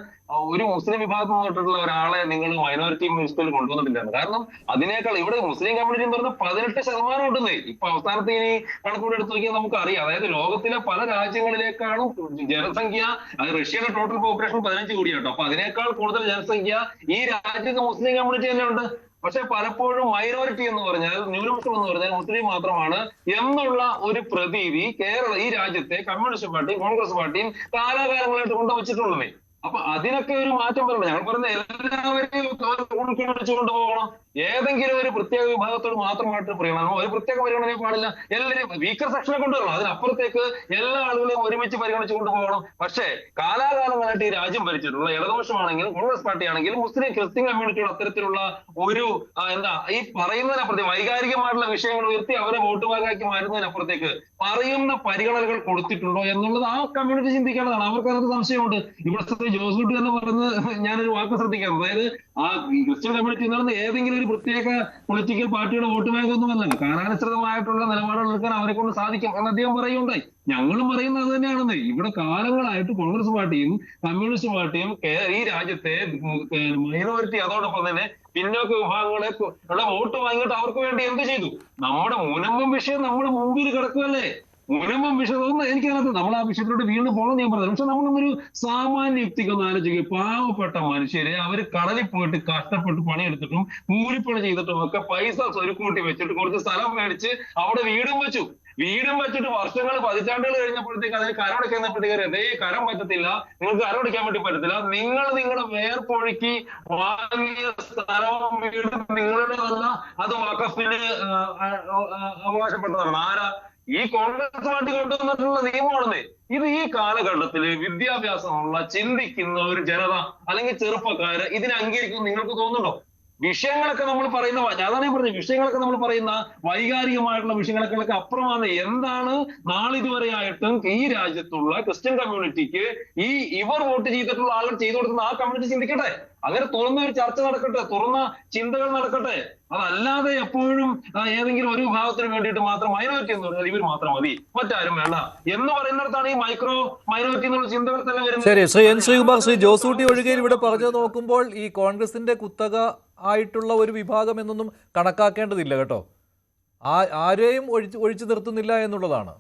ഒരു മുസ്ലിം വിഭാഗത്തിൽ നിന്നിട്ടുള്ള ഒരാളെ നിങ്ങൾ മൈനോറിറ്റി മിനിസ്റ്ററിൽ കൊണ്ടുവന്നിട്ടില്ല? കാരണം അതിനേക്കാൾ ഇവിടെ മുസ്ലിം കമ്മ്യൂണിറ്റി എന്ന് പറഞ്ഞാൽ 18% ഉണ്ടെന്നേ. ഇപ്പൊ അവസാനത്തെ ഇനി കണക്കൂടെ എടുത്ത് നോക്കിയാൽ നമുക്ക് അറിയാം. അതായത് ലോകത്തിലെ പല രാജ്യങ്ങളിലേക്കാളും ജനസംഖ്യ, അത് റഷ്യയുടെ ടോട്ടൽ പോപ്പുലേഷൻ 15 കോടിയാട്ടോ. അപ്പൊ അതിനേക്കാൾ കൂടുതൽ ജനസംഖ്യ ഈ രാജ്യത്ത് മുസ്ലിം കമ്മ്യൂണിറ്റി തന്നെ ഉണ്ട്. പക്ഷെ പലപ്പോഴും മൈനോറിറ്റി എന്ന് പറഞ്ഞാൽ, ന്യൂനപക്ഷം എന്ന് പറഞ്ഞാൽ മുസ്ലിം മാത്രമാണ് എന്നുള്ള ഒരു പ്രതീതി ഈ രാജ്യത്തെ കമ്മ്യൂണിസ്റ്റ് പാർട്ടിയും കോൺഗ്രസ് പാർട്ടിയും കാലാകാലങ്ങളായിട്ട് കൊണ്ടുവച്ചിട്ടുള്ളതേ. അപ്പൊ അതിനൊക്കെ ഒരു മാറ്റം വരണം. ഞങ്ങൾ പറഞ്ഞ എല്ലാവരെയും ഉൾക്കൊള്ളിച്ചു കൊണ്ടുപോകണം. ഏതെങ്കിലും ഒരു പ്രത്യേക വിഭാഗത്തോട് മാത്രമായിട്ട് പരിഗണന, ഒരു പ്രത്യേക പരിഗണനയെ പാടില്ല. എല്ലാവരും വീക്കർ സെക്ഷനെ കൊണ്ടുവരണം. അതിനപ്പുറത്തേക്ക് എല്ലാ ആളുകളെയും ഒരുമിച്ച് പരിഗണിച്ചു കൊണ്ടുപോകണം. പക്ഷേ കാലാകാലങ്ങളായിട്ട് ഈ രാജ്യം ഭരിച്ചിട്ടുള്ള ഇടതുപക്ഷമാണെങ്കിലും കോൺഗ്രസ് പാർട്ടി ആണെങ്കിലും മുസ്ലിം ക്രിസ്ത്യൻ കമ്മ്യൂണിറ്റിയുടെ അത്തരത്തിലുള്ള ഒരു ഈ പറയുന്നതിനപ്പുറത്തേക്ക് വൈകാരികമായിട്ടുള്ള വിഷയങ്ങൾ ഉയർത്തി അവരെ വോട്ട് ബാങ്കാക്കി മാറ്റുന്നതിനപ്പുറത്തേക്ക് പറയുന്ന പരിഗണനകൾ കൊടുത്തിട്ടുണ്ടോ എന്നുള്ളത് ആ കമ്മ്യൂണിറ്റി ചിന്തിക്കേണ്ടതാണ്. അവർക്ക് അതിനകത്ത് സംശയമുണ്ട്. ഇവിടെ ജോസ് കുട്ടി തന്നെ പറഞ്ഞ് ഞാനൊരു വാക്ക് ശ്രദ്ധിക്കാം. അതായത് ആ ക്രിസ്ത്യൻ കമ്മ്യൂണിറ്റി എന്ന് പറയുന്നത് ഏതെങ്കിലും ഒരു പ്രത്യേക പൊളിറ്റിക്കൽ പാർട്ടിയുടെ വോട്ട് ബാങ്ക് ഒന്നുമല്ല. കാലാനുസൃതമായിട്ടുള്ള നിലപാടുകൾ എടുക്കാൻ അവരെ കൊണ്ട് സാധിക്കും എന്ന് അദ്ദേഹം പറയുകയുണ്ടായി. ഞങ്ങളും പറയുന്നത് അത് തന്നെയാണെന്ന്. ഇവിടെ കാലങ്ങളായിട്ട് കോൺഗ്രസ് പാർട്ടിയും കമ്മ്യൂണിസ്റ്റ് പാർട്ടിയും ഈ രാജ്യത്തെ മൈനോറിറ്റി അതോടൊപ്പം തന്നെ പിന്നോക്ക വിഭാഗങ്ങളെ ഉള്ള വോട്ട് വാങ്ങിയിട്ട് അവർക്ക് വേണ്ടി എന്ത് ചെയ്തു? നമ്മുടെ മുനമ്പം വിഷയം നമ്മുടെ മുമ്പിൽ കിടക്കുമല്ലേ. മുനമ്പം വിഷയം എനിക്കതിനകത്ത് നമ്മൾ ആ വിഷയത്തിലോട്ട് വീണ്ടും പോകണം ഞാൻ പറഞ്ഞത്. പക്ഷെ നമ്മളൊരു സാമാന്യ യുക്തിക്കൊന്ന് ആലോചിക്കുക. പാവപ്പെട്ട മനുഷ്യരെ അവര് കടലിൽ പോയിട്ട് കഷ്ടപ്പെട്ട് പണിയെടുത്തിട്ടും കൂലിപ്പണി ചെയ്തിട്ടും ഒക്കെ പൈസ സ്വരുക്കൂട്ടി വെച്ചിട്ട് കുറച്ച് സ്ഥലം മേടിച്ച് അവിടെ വീടും വെച്ചിട്ട് വർഷങ്ങൾ പതിറ്റാണ്ടുകൾ കഴിഞ്ഞപ്പോഴത്തേക്ക് അതിന് കരമടയ്ക്കുന്നപ്പോഴത്തേക്ക് അതേ കരം പറ്റത്തില്ല, നിങ്ങൾക്ക് കരമടയ്ക്കാൻ വേണ്ടി പറ്റത്തില്ല. നിങ്ങൾ നിങ്ങളുടെ വേർപ്പൊഴുക്കി വാങ്ങിയ സ്ഥലവും വീടും നിങ്ങളുടേതല്ല, അത് വഖഫിന് അവകാശപ്പെട്ടതാണ്. ആരാ? ഈ കോൺഗ്രസ് പാർട്ടി കൊണ്ടുവന്നിട്ടുള്ള നിയമമാണെന്നേ. ഇത് ഈ കാലഘട്ടത്തില് വിദ്യാഭ്യാസമുള്ള ചിന്തിക്കുന്ന ഒരു ജനത അല്ലെങ്കിൽ ചെറുപ്പക്കാര് ഇതിനെ അംഗീകരിക്കും നിങ്ങൾക്ക് തോന്നുന്നുണ്ടോ? വിഷയങ്ങളൊക്കെ നമ്മൾ പറയുന്ന, അതാണ് ഞാൻ പറഞ്ഞത്, വിഷയങ്ങളൊക്കെ നമ്മൾ പറയുന്ന വൈകാരികമായിട്ടുള്ള വിഷയങ്ങളൊക്കെ അപ്പുറമാണ്. എന്താണ് നാളിതുവരെയായിട്ടും ഈ രാജ്യത്തുള്ള ക്രിസ്ത്യൻ കമ്മ്യൂണിറ്റിക്ക് ഇവർ വോട്ട് ചെയ്തിട്ടുള്ള ആളുകൾ ചെയ്തു കൊടുക്കുന്ന ആ കമ്മ്യൂണിറ്റി ചിന്തിക്കട്ടെ. അങ്ങനെ തുറന്ന ഒരു ചർച്ച നടക്കട്ടെ, തുറന്ന ചിന്തകൾ നടക്കട്ടെ. അതല്ലാതെ എപ്പോഴും ഏതെങ്കിലും ഒരു വിഭാഗത്തിന് വേണ്ടിയിട്ട് മാത്രം മൈനോറിറ്റി എന്ന് പറഞ്ഞാൽ ഇവർ മാത്രം മതി, മറ്റാരും വേണ്ട എന്ന് പറയുന്നിടത്താണ് ഈ മൈനോറിറ്റി എന്നുള്ള ചിന്തകൾ തന്നെ വരുന്നത്. ശരി, ശ്രീ എൻ ശ്രീകുമാർ, ശ്രീ ജോസൂട്ടി ഒഴികെ ഇവിടെ പറഞ്ഞു നോക്കുമ്പോൾ ഈ കോൺഗ്രസിന്റെ കുത്തക ആയിട്ടുള്ള ഒരു വിഭാഗം എന്നൊന്നും കണക്കാക്കേണ്ടതില്ല കേട്ടോ. ആരെയും ഒഴിച്ചു നിർത്തുന്നില്ല എന്നുള്ളതാണ്.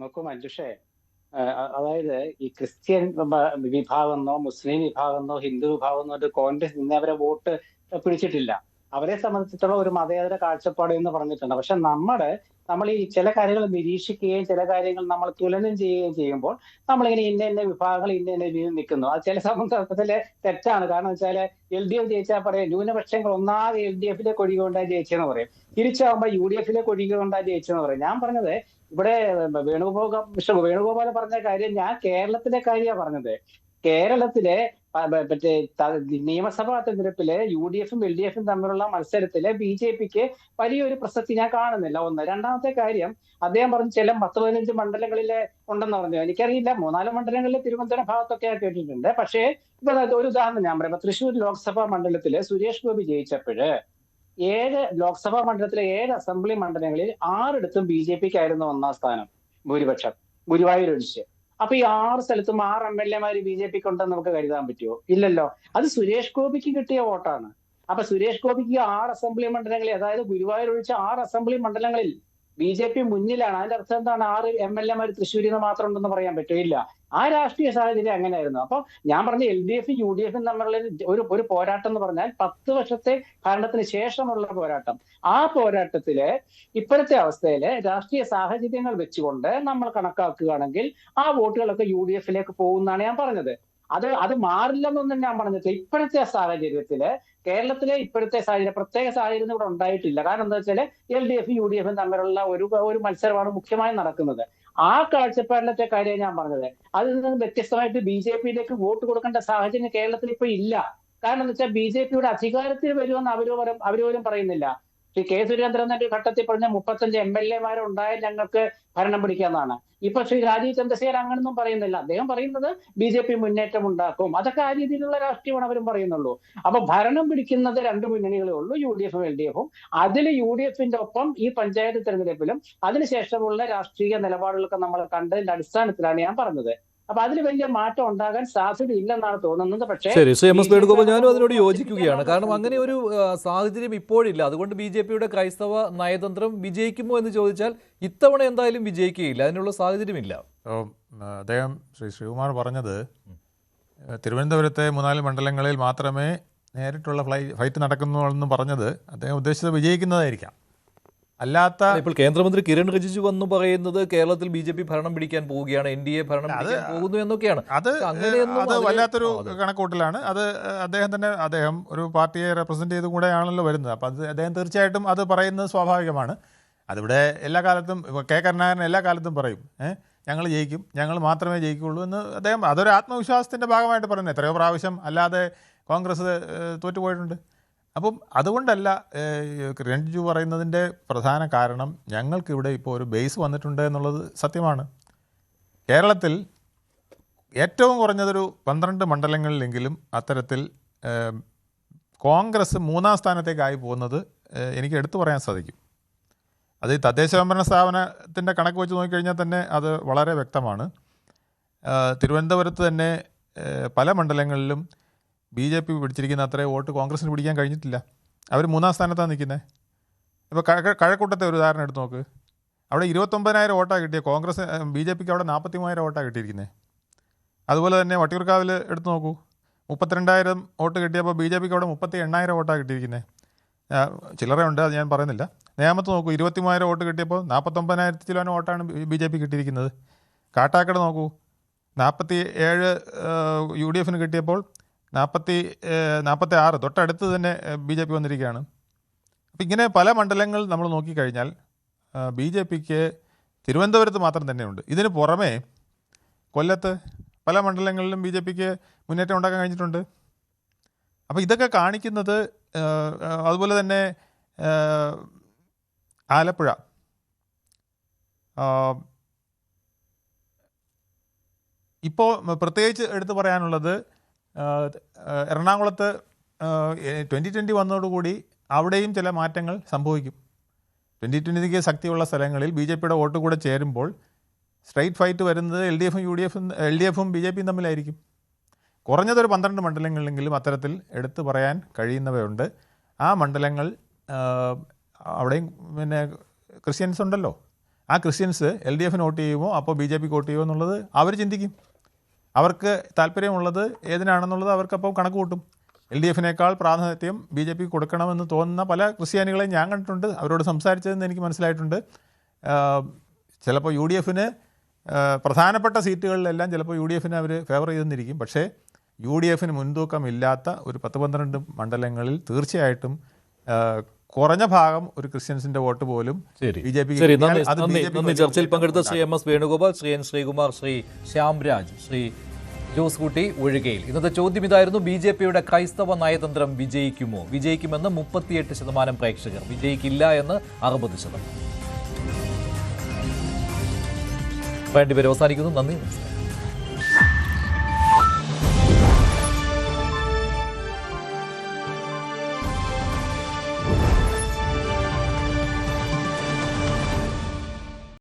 നോക്കൂ മഞ്ജുഷേ, അതായത് ഈ ക്രിസ്ത്യൻ വിഭാഗമെന്നോ മുസ്ലിം വിഭാഗമെന്നോ ഹിന്ദു വിഭാഗമെന്നോ ഒരു കോൺഗ്രസ് ഇന്ന് അവരെ വോട്ട് പിടിച്ചിട്ടില്ല. അവരെ സംബന്ധിച്ചിടത്തോളം ഒരു മതേതര കാഴ്ചപ്പാട് എന്ന് പറഞ്ഞിട്ടുണ്ട്. പക്ഷെ നമ്മൾ ഈ ചില കാര്യങ്ങൾ നിരീക്ഷിക്കുകയും ചില കാര്യങ്ങൾ നമ്മൾ തുലനം ചെയ്യുകയും ചെയ്യുമ്പോൾ നമ്മളിങ്ങനെ ഇന്ന വിഭാഗങ്ങൾ ഇന്ന രീതിയിൽ നിൽക്കുന്നു. അത് ചില സംബന്ധത്തില് തെറ്റാണ്. കാരണം വെച്ചാൽ LDF ജയിച്ചാൽ പറയാം ന്യൂനപക്ഷങ്ങൾ ഒന്നാമത് LDF-ലേക്ക് ഒഴുകിക്കൊണ്ടാ ജയിച്ചെന്ന് പറയും, തിരിച്ചാകുമ്പോൾ UDF-ലേക്ക് ഒഴുകിക്കൊണ്ടാ ജയിച്ചെന്ന് പറയും. ഞാൻ പറഞ്ഞത് ഇവിടെ വേണുഗോപാൽ പറഞ്ഞ കാര്യം ഞാൻ കേരളത്തിലെ കാര്യമാണ് പറഞ്ഞത്. കേരളത്തിലെ മറ്റേ നിയമസഭാ തെരഞ്ഞെടുപ്പില് UDF-ഉം LDF-ഉം തമ്മിലുള്ള മത്സരത്തില് BJP-ക്ക് വലിയൊരു പ്രസക്തി ഞാൻ കാണുന്നില്ല. ഒന്ന്. രണ്ടാമത്തെ കാര്യം, അദ്ദേഹം പറഞ്ഞു ചില 10-15 മണ്ഡലങ്ങളില് ഉണ്ടെന്ന് പറഞ്ഞു. എനിക്കറിയില്ല, 3-4 മണ്ഡലങ്ങളിൽ തിരുവനന്തപുരം ഭാഗത്തൊക്കെ കേട്ടിട്ടുണ്ട്. പക്ഷേ ഇപ്പൊ ഒരു ഉദാഹരണം ഞാൻ പറയാം. തൃശ്ശൂർ ലോക്സഭാ മണ്ഡലത്തില് സുരേഷ് ഗോപി ജയിച്ചപ്പോഴ് 7 ലോക്സഭാ മണ്ഡലത്തിലെ 7 അസംബ്ലി മണ്ഡലങ്ങളിൽ 6 BJP-ക്കായിരുന്നു ഒന്നാം സ്ഥാനം ഭൂരിപക്ഷം, ഗുരുവായൂർ ഒഴിച്ച്. അപ്പൊ ഈ 6 സ്ഥലത്തും 6 MLA-മാര് BJP-ക്ക് ഉണ്ടെന്ന് നമുക്ക് കരുതാൻ പറ്റുമോ? ഇല്ലല്ലോ. അത് സുരേഷ് ഗോപിക്ക് കിട്ടിയ വോട്ടാണ്. അപ്പൊ സുരേഷ് ഗോപിക്ക് 6 അസംബ്ലി മണ്ഡലങ്ങളിൽ, അതായത് ഗുരുവായൂർ ഒഴിച്ച് 6 അസംബ്ലി മണ്ഡലങ്ങളിൽ BJP മുന്നിലാണ്. അതിന്റെ അർത്ഥം എന്താണ്? 6 MLA-മാര് തൃശ്ശൂരിൽ നിന്ന് മാത്രം ഉണ്ടെന്ന് പറയാൻ പറ്റില്ല. ആ രാഷ്ട്രീയ സാഹചര്യം അങ്ങനെയായിരുന്നു. അപ്പൊ ഞാൻ പറഞ്ഞ LDF-ഉം UDF-ഉം തമ്മിലുള്ള ഒരു പോരാട്ടം എന്ന് പറഞ്ഞാൽ 10 വർഷത്തെ ഭരണത്തിന് ശേഷമുള്ള പോരാട്ടം. ആ പോരാട്ടത്തില് ഇപ്പോഴത്തെ അവസ്ഥയില് രാഷ്ട്രീയ സാഹചര്യങ്ങൾ വെച്ചുകൊണ്ട് നമ്മൾ കണക്കാക്കുകയാണെങ്കിൽ ആ വോട്ടുകളൊക്കെ UDF-ലേക്ക് പോകുമെന്നാണ് ഞാൻ പറഞ്ഞത്. അത് മാറില്ലെന്നൊന്നും ഞാൻ പറഞ്ഞിട്ടില്ല. ഇപ്പോഴത്തെ സാഹചര്യത്തില് കേരളത്തിലെ ഇപ്പോഴത്തെ സാഹചര്യം, പ്രത്യേക സാഹചര്യം ഇവിടെ ഉണ്ടായിട്ടില്ല. കാരണം എന്താ വെച്ചാൽ LDF-ഉം UDF-ഉം തമ്മിലുള്ള ഒരു മത്സരമാണ് മുഖ്യമായും നടക്കുന്നത്. ആ കാഴ്ചപ്പാടിലത്തെ കാര്യം ഞാൻ പറഞ്ഞത്. അതിൽ നിന്ന് വ്യത്യസ്തമായിട്ട് BJP-യിലേക്ക് വോട്ട് കൊടുക്കേണ്ട സാഹചര്യം കേരളത്തിൽ ഇപ്പൊ ഇല്ല. കാരണം എന്താ വെച്ചാൽ BJP-യുടെ അധികാരത്തിൽ വരുമെന്ന് അവര് പോലും പറയുന്നില്ല. ശ്രീ കെ സുരേന്ദ്രൻ ഒരു ഘട്ടത്തിൽ പറഞ്ഞ 35 MLA ഉണ്ടായാൽ ഞങ്ങൾക്ക് ഭരണം പിടിക്കാമെന്നാണ്. ഇപ്പൊ ശ്രീ രാജീവ് ചന്ദ്രശേഖർ അങ്ങനൊന്നും പറയുന്നില്ല. അദ്ദേഹം പറയുന്നത് BJP മുന്നേറ്റം ഉണ്ടാക്കും. അതൊക്കെ ആ രീതിയിലുള്ള രാഷ്ട്രീയമാണ് അവരും പറയുന്നുള്ളൂ. അപ്പൊ ഭരണം പിടിക്കുന്നത് 2 മുന്നണികളേ ഉള്ളൂ, UDF ഉം LDF ഉം. അതിൽ UDFന്റെ ഒപ്പം ഈ പഞ്ചായത്ത് തെരഞ്ഞെടുപ്പിലും അതിനുശേഷമുള്ള രാഷ്ട്രീയ നിലപാടുകളൊക്കെ നമ്മൾ കണ്ടതിന്റെ അടിസ്ഥാനത്തിലാണ് ഞാൻ പറഞ്ഞത്. അപ്പൊ അതിൽ വലിയ മാറ്റം ഉണ്ടാകാൻ സാധ്യതയില്ലെന്നാണ് തോന്നുന്നത്. പക്ഷേ ശരി, ശ്രീ എം എസ് വേണുഗോപാൽ, ഞാനും അതിനോട് യോജിക്കുകയാണ്. കാരണം അങ്ങനെ ഒരു സാഹചര്യം ഇപ്പോഴില്ല. അതുകൊണ്ട് BJPയുടെ ക്രൈസ്തവ നയതന്ത്രം വിജയിക്കുമോ എന്ന് ചോദിച്ചാൽ ഇത്തവണ എന്തായാലും വിജയിക്കുകയില്ല, അതിനുള്ള സാഹചര്യമില്ല. അദ്ദേഹം ശ്രീ ശ്രീകുമാർ പറഞ്ഞത് തിരുവനന്തപുരത്തെ 3-4 മണ്ഡലങ്ങളിൽ മാത്രമേ നേരിട്ടുള്ള ഫൈറ്റ് നടക്കുന്നുള്ളെന്ന് പറഞ്ഞത് അദ്ദേഹം ഉദ്ദേശിച്ചത് വിജയിക്കുന്നതായിരിക്കാം. അല്ലാത്ത ഇപ്പോൾ കേന്ദ്രമന്ത്രി കിരൺ റിജിജു വന്നു പറയുന്നത് കേരളത്തിൽ BJP ഭരണം പിടിക്കാൻ പോവുകയാണ്, NDA ഭരണം പിടിക്കാൻ പോകുന്നു എന്നൊക്കെയാണ്. അത് വല്ലാത്തൊരു കണക്കൂട്ടലാണ്. അത് അദ്ദേഹം ഒരു പാർട്ടിയെ റെപ്രസെന്റ് ചെയ്തും കൂടെയാണല്ലോ വരുന്നത്. അപ്പം അത് അദ്ദേഹം തീർച്ചയായിട്ടും അത് പറയുന്നത് സ്വാഭാവികമാണ്. അതിവിടെ എല്ലാ കാലത്തും കെ കരുണാകരൻ എല്ലാ കാലത്തും പറയും, ഞങ്ങൾ ജയിക്കും, ഞങ്ങൾ മാത്രമേ ജയിക്കുകയുള്ളൂ എന്ന് അദ്ദേഹം അതൊരു ആത്മവിശ്വാസത്തിൻ്റെ ഭാഗമായിട്ട് പറയുന്നത്. എത്രയോ പ്രാവശ്യം അല്ലാതെ കോൺഗ്രസ് തോറ്റുപോയിട്ടുണ്ട്. അപ്പം അതുകൊണ്ടല്ല രഞ്ജു പറയുന്നതിൻ്റെ പ്രധാന കാരണം ഞങ്ങൾക്കിവിടെ ഇപ്പോൾ ഒരു ബേസ് വന്നിട്ടുണ്ട് എന്നുള്ളത് സത്യമാണ്. കേരളത്തിൽ ഏറ്റവും കുറഞ്ഞതൊരു 12 മണ്ഡലങ്ങളിലെങ്കിലും അത്തരത്തിൽ കോൺഗ്രസ് 3-ാം സ്ഥാനത്തേക്കായി പോകുന്നത് എനിക്ക് എടുത്തു പറയാൻ സാധിക്കും. അത് ഈ തദ്ദേശ സ്വയംഭരണ സ്ഥാപനത്തിൻ്റെ കണക്ക് വെച്ച് നോക്കിക്കഴിഞ്ഞാൽ തന്നെ അത് വളരെ വ്യക്തമാണ്. തിരുവനന്തപുരത്ത് തന്നെ പല മണ്ഡലങ്ങളിലും BJP പിടിച്ചിരിക്കുന്ന അത്രയും വോട്ട് കോൺഗ്രസിന് പിടിക്കാൻ കഴിഞ്ഞിട്ടില്ല. അവർ 3-ാം സ്ഥാനത്താണ് നിൽക്കുന്നത്. ഇപ്പോൾ കഴക്കൂട്ടത്തെ ഒരു ഉദാഹരണം എടുത്ത് നോക്ക്. അവിടെ 29,000 വോട്ടാണ് കിട്ടിയത്. BJPക്ക് അവിടെ 43,000 വോട്ടാണ് കിട്ടിയിരിക്കുന്നത്. അതുപോലെ തന്നെ വട്ടിയൂർക്കാവിൽ എടുത്ത് നോക്കൂ, 32,000 വോട്ട് കിട്ടിയപ്പോൾ BJPക്ക് അവിടെ 38,000 വോട്ടാണ് കിട്ടിയിരിക്കുന്നത്. ചില്ലറയുണ്ട്, അത് ഞാൻ പറയുന്നില്ല. നേമത്ത് നോക്കൂ, 23,000 വോട്ട് കിട്ടിയപ്പോൾ 49,000 ചിലവന് വോട്ടാണ് BJP കിട്ടിയിരിക്കുന്നത്. കാട്ടാക്കട നോക്കൂ, 47 UDFന് കിട്ടിയപ്പോൾ 46 തൊട്ടടുത്ത് തന്നെ BJP വന്നിരിക്കുകയാണ്. അപ്പം ഇങ്ങനെ പല മണ്ഡലങ്ങൾ നമ്മൾ നോക്കിക്കഴിഞ്ഞാൽ BJPക്ക് തിരുവനന്തപുരത്ത് മാത്രം തന്നെയുണ്ട്. ഇതിന് പുറമേ കൊല്ലത്ത് പല മണ്ഡലങ്ങളിലും BJPക്ക് മുന്നേറ്റം ഉണ്ടാക്കാൻ കഴിഞ്ഞിട്ടുണ്ട്. അപ്പോൾ ഇതൊക്കെ കാണിക്കുന്നത്, അതുപോലെ തന്നെ ആലപ്പുഴ, ഇപ്പോൾ പ്രത്യേകിച്ച് എടുത്തു പറയാനുള്ളത് എറണാകുളത്ത് 2020 വന്നതോടുകൂടി അവിടെയും ചില മാറ്റങ്ങൾ സംഭവിക്കും. 2020ക്ക് ശക്തിയുള്ള സ്ഥലങ്ങളിൽ BJPയുടെ വോട്ട് കൂടെ ചേരുമ്പോൾ സ്ട്രൈറ്റ് ഫൈറ്റ് വരുന്നത് LDFും BJPയും തമ്മിലായിരിക്കും. കുറഞ്ഞതൊരു 12 മണ്ഡലങ്ങളിലെങ്കിലും അത്തരത്തിൽ എടുത്തു പറയാൻ കഴിയുന്നവയുണ്ട്. ആ മണ്ഡലങ്ങൾ അവിടെയും പിന്നെ ക്രിസ്ത്യൻസ് ഉണ്ടല്ലോ. ആ ക്രിസ്ത്യൻസ് LDFന് വോട്ട് ചെയ്യുമോ അപ്പോൾ BJPക്ക് വോട്ട് ചെയ്യുമോ എന്നുള്ളത് അവർ ചിന്തിക്കും. അവർക്ക് താല്പര്യമുള്ളത് ഏതിനാണെന്നുള്ളത് അവർക്കപ്പോൾ കണക്ക് കൂട്ടും. LDFനേക്കാൾ പ്രാതിനിധ്യം BJPക്ക് കൊടുക്കണമെന്ന് തോന്നുന്ന പല ക്രിസ്ത്യാനികളെയും ഞാൻ കണ്ടിട്ടുണ്ട്. അവരോട് സംസാരിച്ചതെന്ന് എനിക്ക് മനസ്സിലായിട്ടുണ്ട്. ചിലപ്പോൾ UDFന് പ്രധാനപ്പെട്ട സീറ്റുകളിലെല്ലാം ചിലപ്പോൾ UDFന് അവർ ഫേവർ ചെയ്തെന്നിരിക്കും. പക്ഷേ UDFന് മുൻതൂക്കമില്ലാത്ത ഒരു 10-12 മണ്ഡലങ്ങളിൽ തീർച്ചയായിട്ടും കുറഞ്ഞ ഭാഗം ഒരു ക്രിസ്ത്യൻസിന്റെ വോട്ട് പോലും BJPക്ക്. നന്ദി. ചർച്ചയിൽ പങ്കെടുത്ത Shri M S Venugopal, Shri N Sreekumar, Shri Shyamraj, Shri Jose കുട്ടി ഒഴികയിൽ. ഇന്നത്തെ ചോദ്യം ഇതായിരുന്നു: BJPയുടെ ക്രൈസ്തവ നയതന്ത്രം വിജയിക്കുമോ? വിജയിക്കുമെന്ന് 38% പ്രേക്ഷകർ, വിജയിക്കില്ല എന്ന് 60%. വേണ്ടിവരെ അവസാനിക്കുന്നു. നന്ദി, നമസ്കാരം.